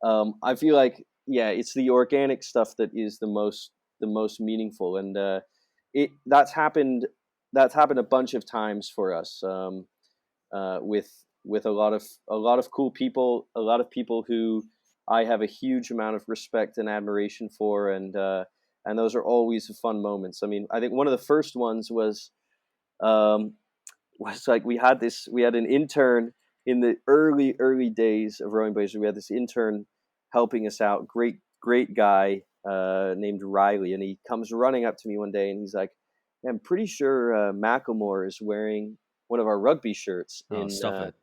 I feel like, yeah, it's the organic stuff that is the most meaningful. And it that's happened a bunch of times for us, with a lot of cool people, a lot of people who I have a huge amount of respect and admiration for. And those are always fun moments. I mean, I think one of the first ones um, was like we had an intern in the early days of rowing blazers. We had this intern helping us out, great guy named Riley, and he comes running up to me one day and he's like, "Yeah, I'm pretty sure Macklemore is wearing one of our rugby shirts Oh, in stop it.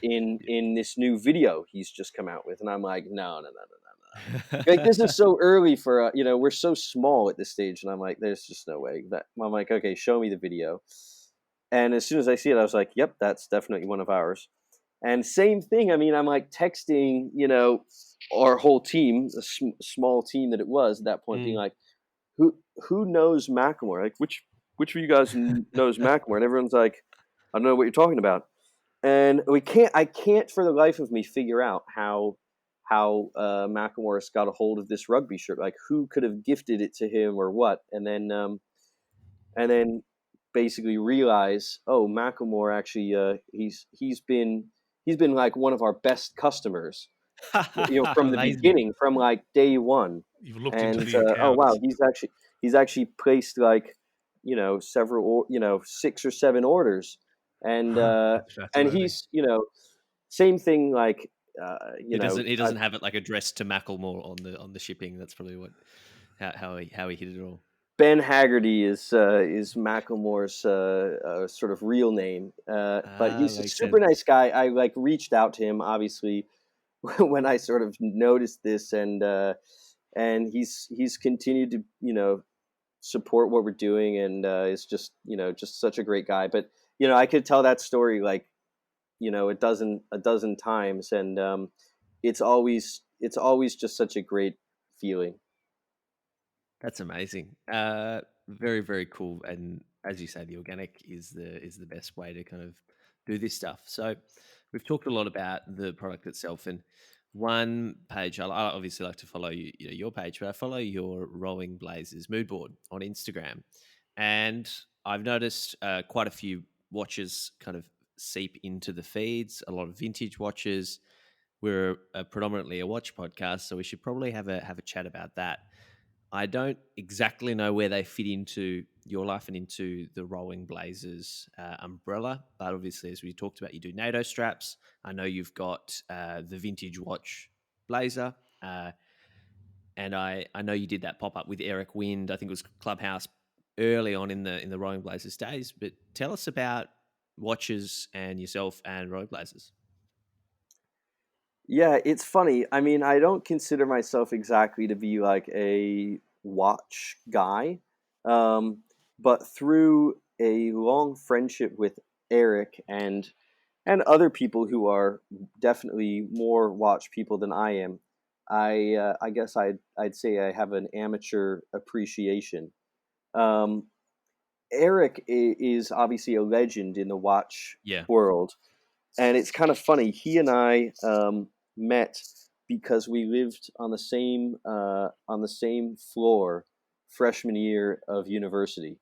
in this new video he's just come out with." And I'm like, "No, no, no, no, no, no." Like, this is so early for we're so small at this stage. And I'm like, "There's just no way." That I'm like, "Okay, show me the video." And as soon as I see it, I was like, "Yep, that's definitely one of ours." And same thing. I mean, I'm like texting, our whole team, a small team that it was at that point, being like, "Who who knows Macklemore? Like, which of you guys knows Macklemore?" And everyone's like, "I don't know what you're talking about." And I can't for the life of me figure out how Macklemore's got a hold of this rugby shirt. Like, who could have gifted it to him or what? And then basically realize, oh, Macklemore actually, he's been like one of our best customers, from the Amazing. beginning, from like day one. You've looked into And the oh wow, accounts. he's actually placed like several, 6 or 7 orders. And That's fascinating. he's, same thing, like He I've doesn't have it like addressed to Macklemore on the shipping. That's probably how he hit it all. Ben Haggerty is Macklemore's sort of real name, but Ah, he's a makes super sense. nice guy. I like reached out to him, obviously, when I sort of noticed this, and he's continued to support what we're doing, and is just just such a great guy. But I could tell that story like a dozen times, and it's always just such a great feeling. That's amazing. Very, very cool. And as you say, the organic is the best way to kind of do this stuff. So we've talked a lot about the product itself, and one page I obviously like to follow your page, but I follow your Rolling Blazers mood board on Instagram, and I've noticed quite a few watches kind of seep into the feeds. A lot of vintage watches. We're predominantly a watch podcast, so we should probably have a chat about that. I don't exactly know where they fit into your life and into the Rolling Blazers umbrella, but obviously, as we talked about, you do NATO straps. I know you've got the vintage watch blazer, and I know you did that pop up with Eric Wind. I think it was Clubhouse early on in the Rolling Blazers days. But tell us about watches and yourself and Rolling Blazers. Yeah, it's funny. I mean, I don't consider myself exactly to be like a watch guy. Um, but through a long friendship with Eric and other people who are definitely more watch people than I am, I guess I'd say I have an amateur appreciation. Um, Eric is obviously a legend in the watch Yeah. world, and it's kind of funny. He and I met because we lived on the same floor freshman year of university.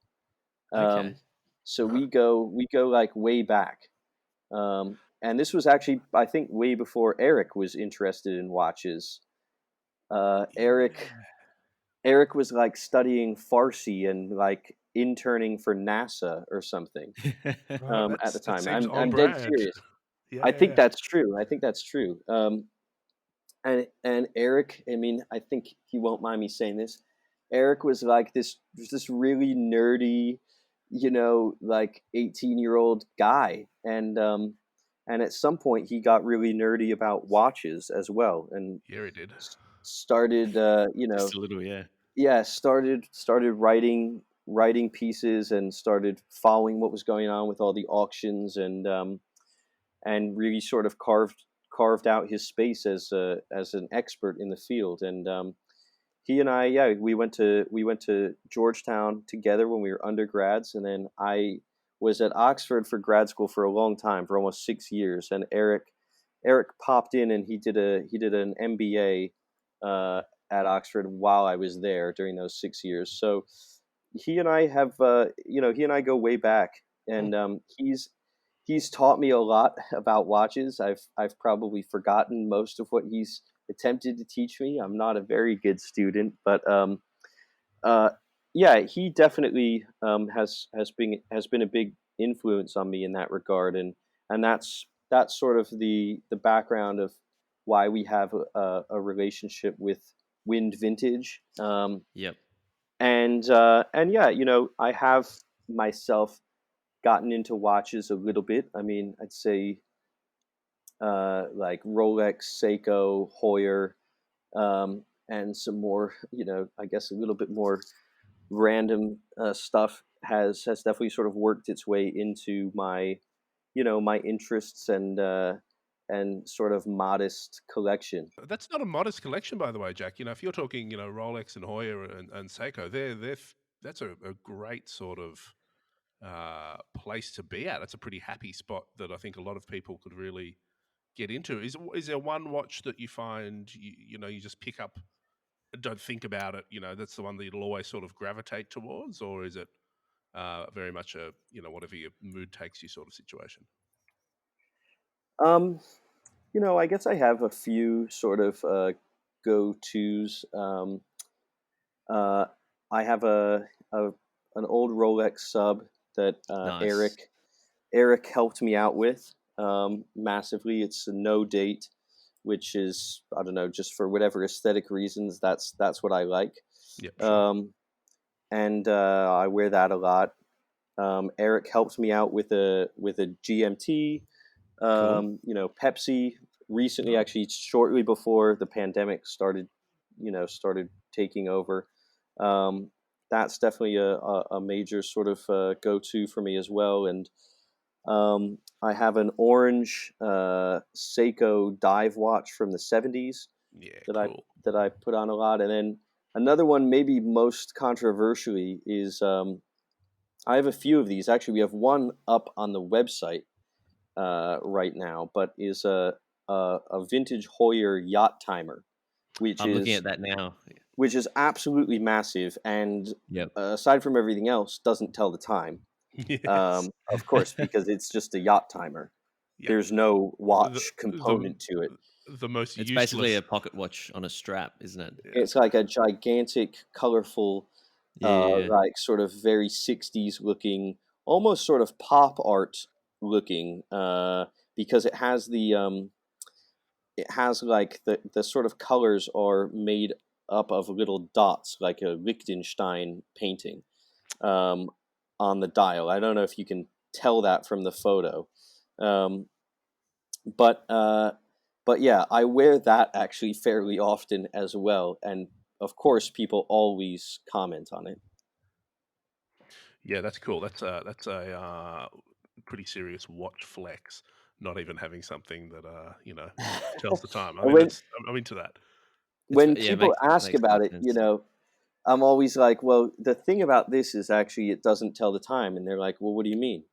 Okay. Um, so we go like way back, and this was actually I think way before Eric was interested in watches. Uh, Eric Yeah. Eric was like studying Farsi and like interning for NASA or something Right, at the that time. seems on I'm dead brand. serious. Yeah, I yeah, think yeah. that's true. I think that's true. And Eric, I mean, I think he won't mind me saying this. Eric was like this really nerdy, like 18-year-old guy, and at some point he got really nerdy about watches as well, and Yeah, he did. started, Just a little, yeah. yeah, started writing pieces and started following what was going on with all the auctions, and really sort of carved out his space as an expert in the field. And he and I, yeah, we went to Georgetown together when we were undergrads, and then I was at Oxford for grad school for a long time, for almost 6 years. And Eric popped in and he did an MBA at Oxford while I was there during those 6 years. So he and I he and I go way back, Hmm. and he's taught me a lot about watches. I've probably forgotten most of what he's attempted to teach me. I'm not a very good student, but uh, yeah, he definitely has been a big influence on me in that regard, and that's sort of the background of why we have a relationship with Wind Vintage. Yep. And yeah, I have myself gotten into watches a little bit. I mean, I'd say like Rolex, Seiko, Hoyer, and some more, I guess a little bit more random stuff has definitely sort of worked its way into my interests and sort of modest collection. That's not a modest collection, by the way, Jack. If you're talking, Rolex and Hoyer and Seiko, that's a great sort of place to be at. That's a pretty happy spot that I think a lot of people could really get into. Is there one watch that you find you just pick up, don't think about it? That's the one that you'll always sort of gravitate towards, or is it very much a whatever your mood takes you sort of situation? Um, I guess I have a few sort of go tos. Uh, I have a an old Rolex sub that Nice. Eric helped me out with massively. It's a no date, which is, I don't know, just for whatever aesthetic reasons. That's what I like. Yep, sure. Um, and I wear that a lot. Eric helped me out with a GMT. Cool. Pepsi recently, Oh, actually, shortly before the pandemic started taking over. Um, that's definitely a major sort of go-to for me as well. And I have an orange Seiko dive watch from the '70s yeah, that I cool. that I put on a lot. And then another one, maybe most controversially, is I have a few of these. Actually, we have one up on the website right now, but is a vintage Hoyer yacht timer, which I'm looking is at that now. which is absolutely massive, and Yep. aside from everything else, doesn't tell the time. Yes. Of course, because it's just a yacht timer. Yeah. There's no The watch the component to it. the most It's basically useless. a pocket watch on a strap, isn't it? Yeah. It's like a gigantic, colorful, Yeah. like sort of very '60s looking, almost sort of pop art looking, because it has like the sort of colors are made up of little dots, like a Liechtenstein painting, um, on the dial. I don't know if you can tell that from the photo, um, but but yeah, I wear that actually fairly often as well, and of course, people always comment on it. Yeah, that's cool. That's a pretty serious watch flex. Not even having something that tells the time. I And mean, I'm into that. when Yeah, people ask makes about total it, sense. I'm always like, well, the thing about this is actually it doesn't tell the time, and they're like, well, what do you mean?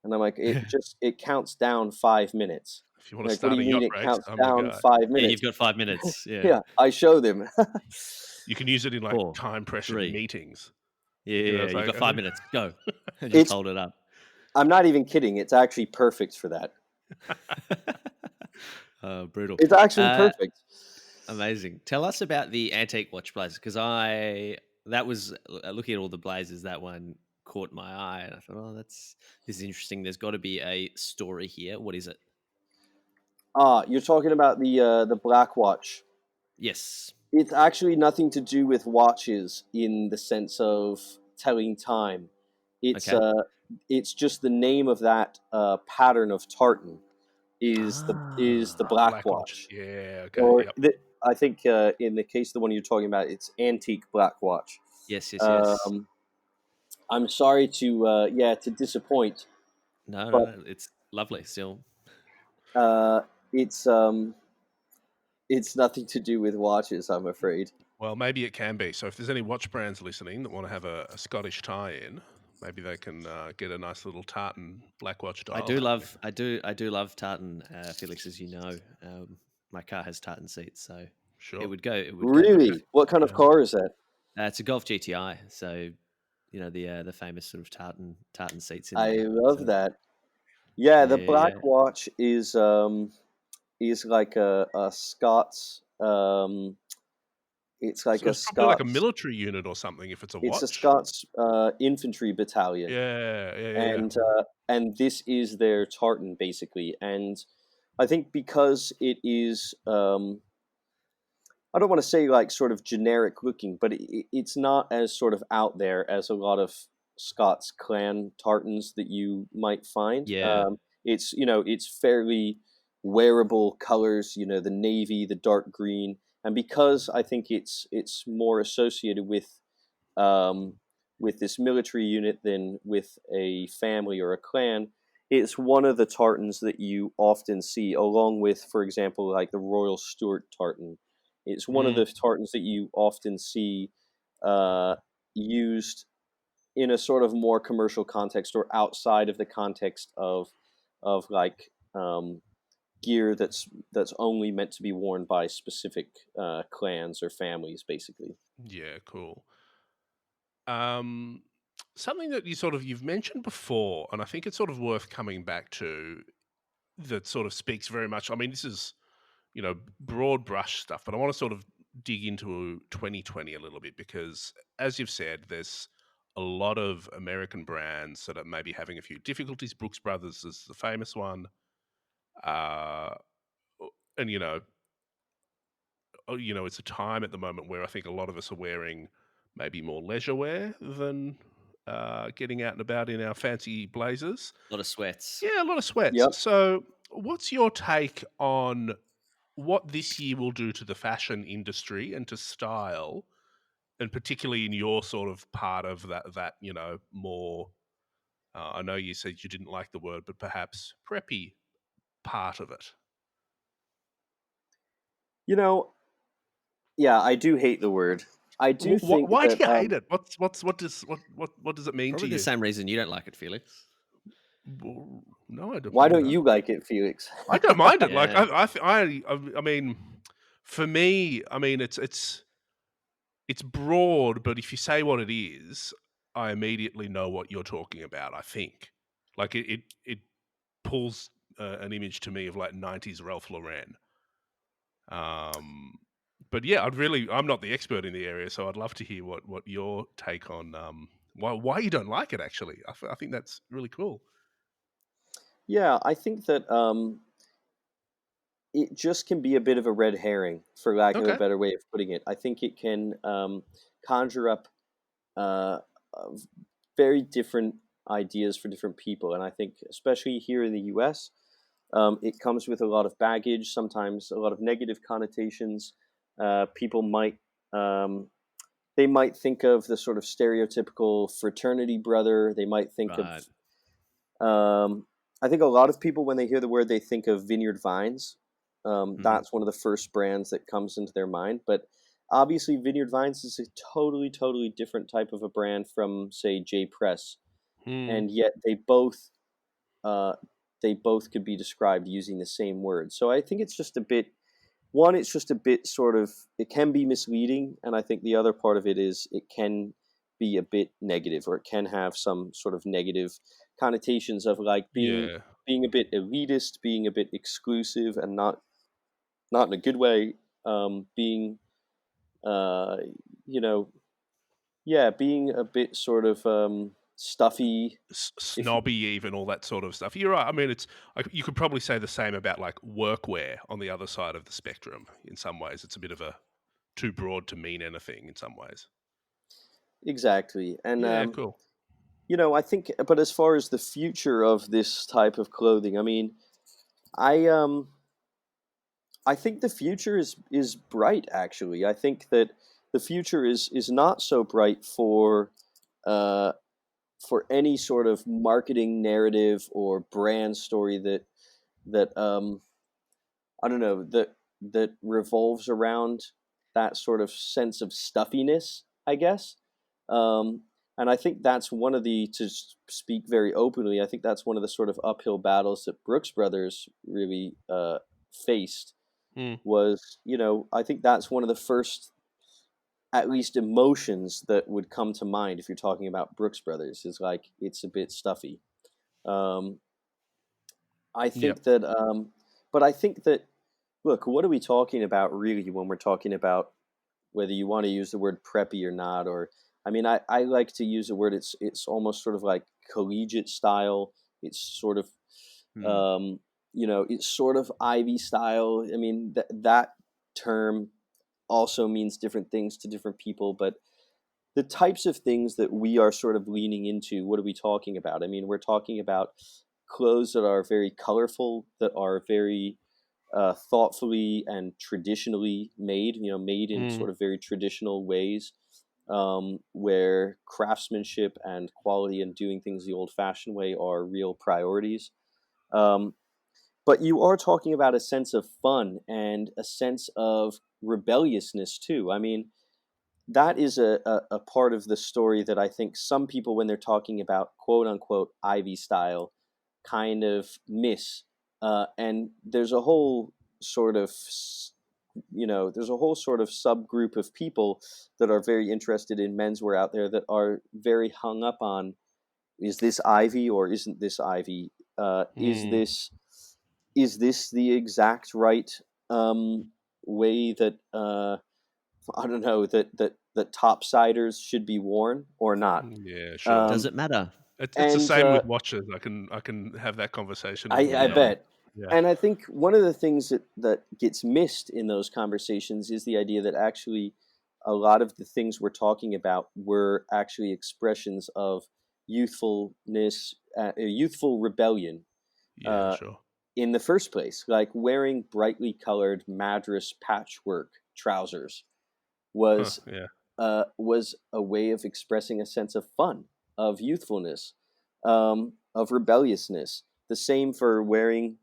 And I'm like, it counts down 5 minutes. If you want They're to like, what do start you a mean yacht it race, counts I'm the down guy. five Yeah, you've minutes? got 5 minutes. Yeah. Yeah, I show them. You can use it in like Four, time pressured three. meetings. Yeah, yeah, yeah. It's You've like got 5 minutes. Go. Just It's hold it up. I'm not even kidding. It's actually perfect for that. Brutal. It's actually Uh, perfect. Amazing. Tell us about the antique watch blazers because that was looking at all the blazers. That one caught my eye, and I thought, oh, this is interesting. There's got to be a story here. What is it? You're talking about the black watch. Yes. It's actually nothing to do with watches in the sense of telling time. It's Okay. uh, it's just the name of that pattern of tartan is the Ah. black Black watch. watch, Yeah. Okay. or Yep. I think in the case of the one you're talking about, it's antique black watch. Yes. Yes. Yes. Um, I'm sorry to disappoint, No. No. but No. It's lovely. Still. uh, it's um, it's nothing to do with watches, I'm afraid. Well, maybe it can be. So if there's any watch brands listening that want to have a Scottish tie-in, maybe they can get a nice little tartan black watch I dial do happening. love. I do love tartan, Felix, as you know. My car has tartan seats, so Sure. it would go Okay. Really, perfect. what kind of Yeah. car is that? It's a Golf GTI, so the famous sort of tartan seats in I there. love So that. Yeah, the yeah, black yeah, watch is like a Scots. It's like So a it's probably like a Scots. military unit or something if it's a It's a watch. Scots infantry battalion, Yeah. Yeah. Yeah. and this is their tartan basically. And I think because it is, I don't want to say like sort of generic looking, but it's not as sort of out there as a lot of Scots clan tartans that you might find. yeah. It's fairly wearable colors. The navy, the dark green, and because I think it's more associated um, with this military unit than with a family or a clan. It's one of the tartans that you often see, along with, for example, like the Royal Stuart tartan. It's one of Mm, the tartans that you often see uh, used in a sort of more commercial context or outside of the context of like gear that's only meant to be worn by specific clans or families, basically. Yeah. Cool. Um, Something that you've mentioned before, and I think it's sort of worth coming back to. That sort of speaks very much. I mean, this is broad brush stuff, but I want to sort of dig into 2020 a little bit because, as you've said, there's a lot of American brands that are maybe having a few difficulties. Brooks Brothers is the famous one, uh, and it's a time at the moment where I think a lot of us are wearing maybe more leisure wear than getting out and about in our fancy blazers. A lot of sweats. Yeah, a lot of sweats. Yep. So, what's your take on what this year will do to the fashion industry and to style, and particularly in your sort of part of that more. I know you said you didn't like the word, but perhaps preppy part of it. You know, yeah, I do hate the word. I do think Why do that you hate it? What does it mean to Probably the you? same reason you don't like it, Felix. No, I don't. why don't No. you like it, Felix? I don't mind it. Like Yeah. I mean, for me, I mean, it's broad, but if you say what it is, I immediately know what you're talking about. I think, like it pulls an image to me of like '90s Ralph Lauren. But yeah, I'm not the expert in the area, so I'd love to hear what your take on why you don't like it. Actually, I think that's really cool. Yeah, I think that it just can be a bit of a red herring, for lack of a Okay. better way of putting it. I think it can conjure up uh, very different ideas for different people, and I think especially here in the U.S., it comes with a lot of baggage, sometimes a lot of negative connotations. People might they might think of the sort of stereotypical fraternity brother. They might think of Right. I think a lot of people, when they hear the word, they think of Vineyard Vines. Hmm. That's one of the first brands that comes into their mind. But obviously, Vineyard Vines is a totally, totally different type of a brand from, say, J Press, Hmm. and yet uh, they both could be described using the same word. So I think it's just a bit. One, it's just a bit sort of, it can be misleading, and I think the other part of it is it can be a bit negative, or it can have some sort of negative connotations of like Yeah. being a bit elitist, being a bit exclusive, and not in a good way. Being uh, you know, yeah, being a bit sort of stuffy. If Snobby, even all that sort of stuff. You're right. I mean, it's like you could probably say the same about like workwear on the other side of the spectrum. In some ways, it's a bit of a too broad to mean anything. In some ways, exactly, and yeah, cool. I think, but as far as the future of this type of clothing, I mean, I um I think the future is bright. Actually, I think that the future is not so bright uh, for any sort of marketing narrative or brand story that I don't know, that revolves around that sort of sense of stuffiness, I guess. Um, and I think that's one of the, speak very openly, I think that's one of the sort of uphill battles that Brooks Brothers really faced. Hmm. Was, I think that's one of the first, at least, emotions that would come to mind if you're talking about Brooks Brothers, is like it's a bit stuffy. Um, I Yep. think that, but I think that, look, what are we talking about really when we're talking about whether you want to use the word preppy or not? Or, I mean, I like to use the word, it's almost sort of like collegiate style. It's sort of, Hmm. it's sort of Ivy style. I mean, that term also means different things to different people, but the types of things that we are sort of leaning into, what are we talking about? I mean, we're talking about clothes that are very colorful, that are very thoughtfully and traditionally made, made in Hmm. sort of very traditional ways, where craftsmanship and quality and doing things the old fashioned way are real priorities. Um, but you are talking about a sense of fun and a sense of rebelliousness too. I mean, that is a part of the story that I think some people, when they're talking about quote unquote Ivy style, kind of miss. And there's a whole sort of, there's a whole sort of subgroup of people that are very interested in menswear out there that are very hung up on, is this Ivy or isn't this Ivy? Is Hmm. this the exact right way that I don't know, that topsiders should be worn or not? Yeah, sure. Does Um, it matter? It's the and same with watches. I can have that conversation all day I Yeah. long. bet. Yeah. And I think one of the things that gets missed in those conversations is the idea that actually a lot of the things we're talking about were actually expressions of youthfulness, youthful rebellion Yeah, uh, sure. in the first place. Like wearing brightly colored Madras patchwork trousers Huh, was yeah. was a way of expressing a sense of fun, of youthfulness, of rebelliousness. The same for wearing,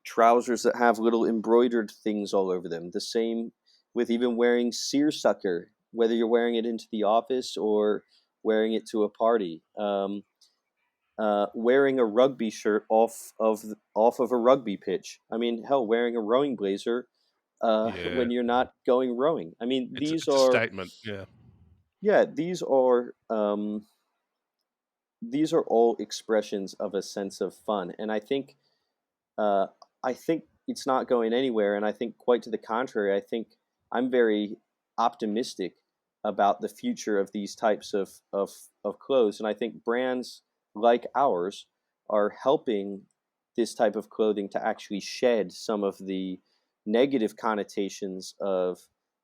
trousers that have little embroidered things all over them. The same with even wearing seersucker, whether you're wearing it into the office or wearing it to a party. Wearing a rugby shirt off of a rugby pitch. I mean, hell, wearing a rowing blazer Yeah. when you're not going rowing. I mean, It's a statement, yeah. yeah, these are all expressions of a sense of fun, and uh, I think it's not going anywhere. And I think quite to the contrary. I think I'm very optimistic about the future of these types of clothes, and I think brands like ours are helping this type of clothing to actually shed some of the negative connotations of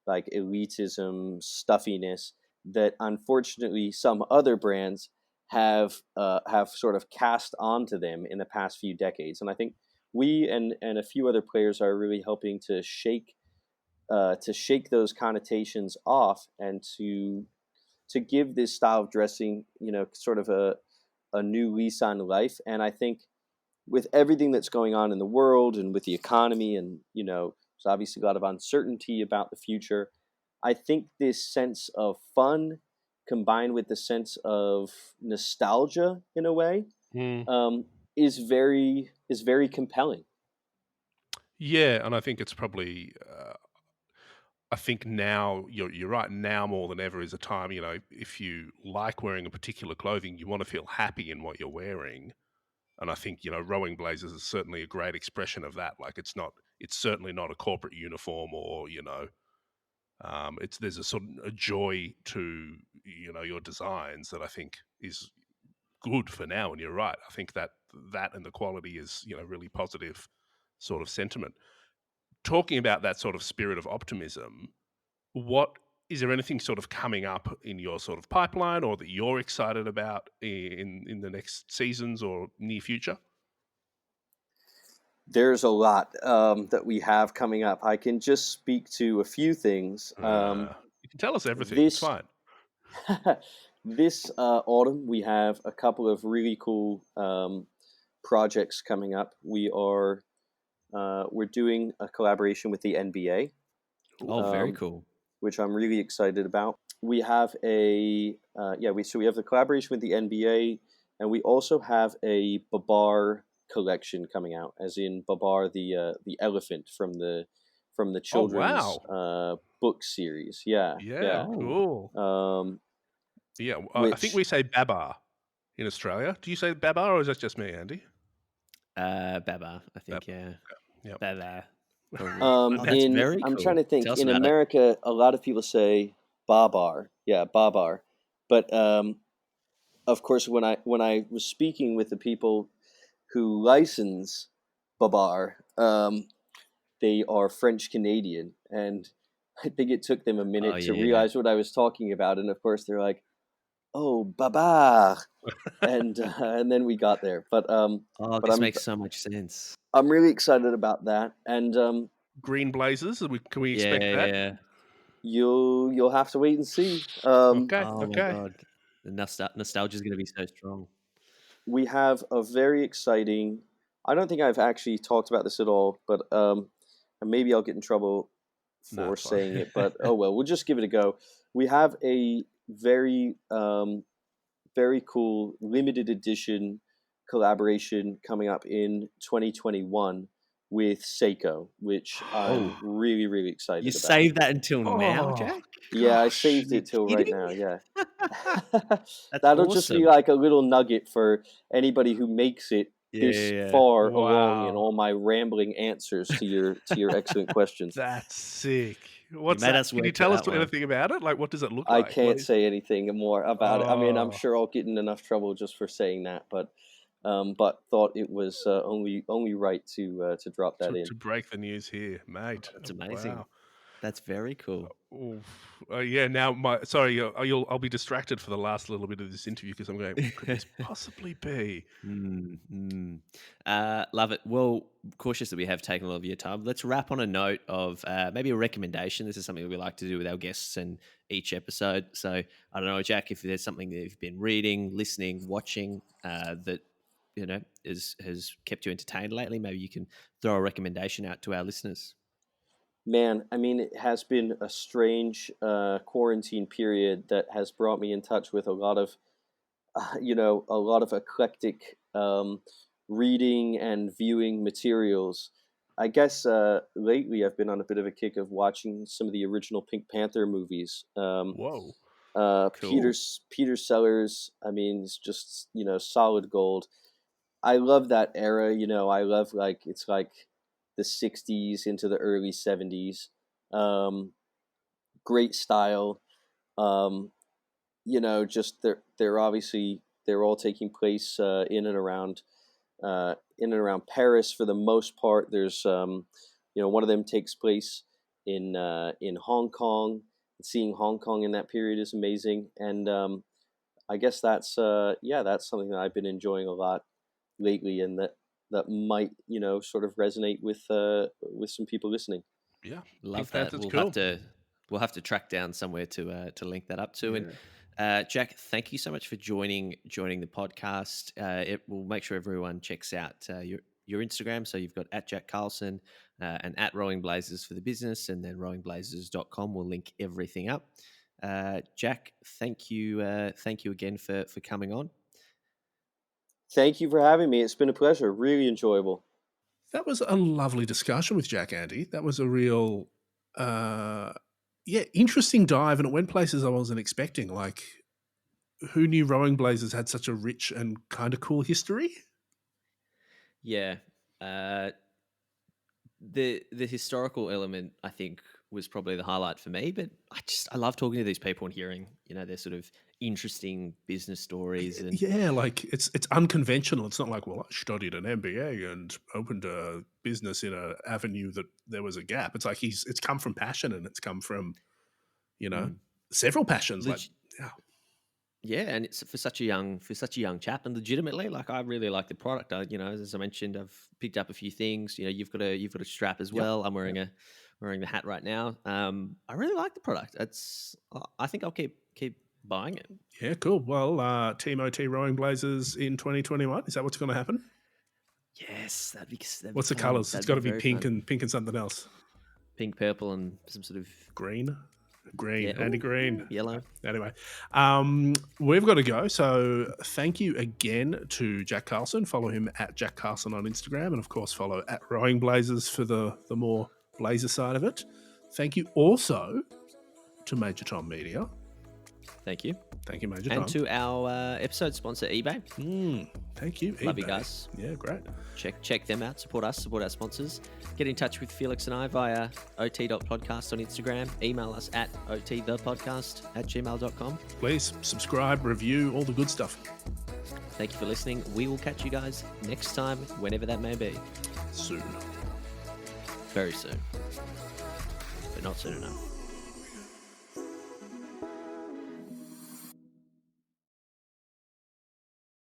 like elitism, stuffiness that unfortunately some other brands have sort of cast onto them in the past few decades. And I think we and a few other players are really helping to shake those connotations off and to give this style of dressing, sort of a new lease on life. And I think with everything that's going on in the world and with the economy, and there's obviously a lot of uncertainty about the future, I think this sense of fun combined with the sense of nostalgia in a way Mm. is very compelling. Yeah, and I think it's probably. I think now you're right. Now more than ever is a time. If you like wearing a particular clothing, you want to feel happy in what you're wearing. And I think rowing blazers is certainly a great expression of that. Like it's certainly not a corporate uniform, or it's there's a sort of a joy to your designs that I think is good for now. And you're right. I think that and the quality is really positive sort of sentiment. Talking about that sort of spirit of optimism, what is there anything sort of coming up in your sort of pipeline, or that you're excited about in the next seasons or near future? There's a lot that we have coming up. I can just speak to a few things. You can tell us everything. It's This fine. this autumn, we have a couple of really cool projects coming up. We're doing a collaboration with the NBA, Oh, Ooh. very um, cool. which I'm really excited about. We have we have the collaboration with the NBA, and we also have a Babar collection coming out, as in Babar the elephant from the Oh children's wow. book series. Yeah, Yeah. yeah. Oh, Cool. Um, Yeah. I think which we say babar in Australia. Do you say babar, or is that just me, Andy? Baba, I Babar. think, yeah. Yep. Baba, probably. Oh, that's in very I'm trying cool. to think. Tell us In about it. America, a lot of people say Babar. Yeah, Babar. But of course, when I was speaking with the people who license Babar, they are French Canadian, and I think it took them a Oh, minute to yeah. realize what I was talking about. And of course, they're like, "Oh, Babar," and then we got there. But Oh, but this I'm makes so much sense. I'm really excited about that, and Green blazers. Can we Yeah, expect that? yeah. you'll have to wait and see. Okay. Oh my Okay. god. The nostalgia is gonna be so strong. We have a very exciting. I don't think I've actually talked about this at all, but and maybe I'll get in trouble No, for it's fine. saying it. But oh well, we'll just give it a go. We have a very cool limited edition collaboration coming up in 2021 with Seiko, which I'm Oh, really you excited about. saved that until now, Oh Jack? Yeah, I gosh. saved Are you it till right kidding? now. Yeah. That's That'll just be awesome. like a little nugget for anybody who makes it Yeah, this yeah, yeah. far along in Wow. all my rambling answers to your excellent questions. That's sick. You What's made that? us Can you work for tell us that one. anything about it? Like, what does it look I like? What can't is? say anything more about it. I mean, I'm Oh, sure I'll get in enough trouble just for saying that, but thought it was only right to drop that in. to break the news here, mate. That's Wow. amazing. That's very cool. Yeah. Now, I'll be distracted for the last little bit of this interview because I'm going, what could this possibly be? Love it. Well, cautious that we have taken a lot of your time. Let's wrap on a note of maybe a recommendation. This is something that we like to do with our guests in each episode. So I don't know, Jack, if there's something that you've been reading, listening, watching that has kept you entertained lately, maybe you can throw a recommendation out to our listeners. Man, I mean, it has been a strange quarantine period that has brought me in touch with a lot of, a lot of eclectic reading and viewing materials. I guess lately I've been on a bit of a kick of watching some of the original Pink Panther movies. Whoa. Peter Cool. Peter Sellers, I mean, it's just solid gold. I love that era. I love it's like the '60s into the early '70s. Great style. Um, just they're obviously they're all taking place in and around Paris for the most part. There's one of them takes place in Hong Kong. Seeing Hong Kong in that period is amazing, and I guess that's something that I've been enjoying a lot lately, and that might sort of resonate with some people listening. Yeah. Love Pink that. Panther's cool. We'll have to track down somewhere to link that up to. Yeah. And Jack, thank you so much for joining the podcast. We'll make sure everyone checks out your Instagram. So you've got at Jack Carlson and at Rowing Blazers for the business, and then rowingblazers.com. We'll link everything up. Jack, thank you again for coming on. Thank you for having me. It's been a pleasure. Really enjoyable. That was a lovely discussion with Jack, Andy. That was a real, interesting dive, and it went places I wasn't expecting. Like, who knew Rowing Blazers had such a rich and kind of cool history? Yeah. The historical element, I think, was probably the highlight for me. But I love talking to these people and hearing their sort of interesting business stories. And yeah, like it's unconventional. It's not like, well, I studied an MBA and opened a business in an avenue that there was a gap. It's like it's come from passion, and it's come from several passions. Yeah, and it's for such a young chap, and legitimately, like, I really like the product. As I mentioned, I've picked up a few things. You've got a strap as well. I'm wearing the hat right now. I really like the product. I think I'll keep buying it. Yeah, cool. Well, Team OT Rowing Blazers in 2021. Is that what's going to happen? Yes, that'd be What's the colours? It's got to be pink and something else. Pink, purple, and some sort of green. Yeah. Andy Green. Yellow. Anyway, we've got to go. So thank you again to Jack Carlson. Follow him at Jack Carlson on Instagram, and of course follow at Rowing Blazers for the more blazer side of it. Thank you also to Major Tom Media. Thank you. Thank you, Major Tom. And to our episode sponsor, eBay. Thank you, Love eBay. you guys. Yeah, great. Check them out. Support us. Support our sponsors. Get in touch with Felix and I via ot.podcast on Instagram. Email us at otthepodcast@gmail.com. Please subscribe, review, all the good stuff. Thank you for listening. We will catch you guys next time, whenever that may be. Soon. Very soon. But not soon enough.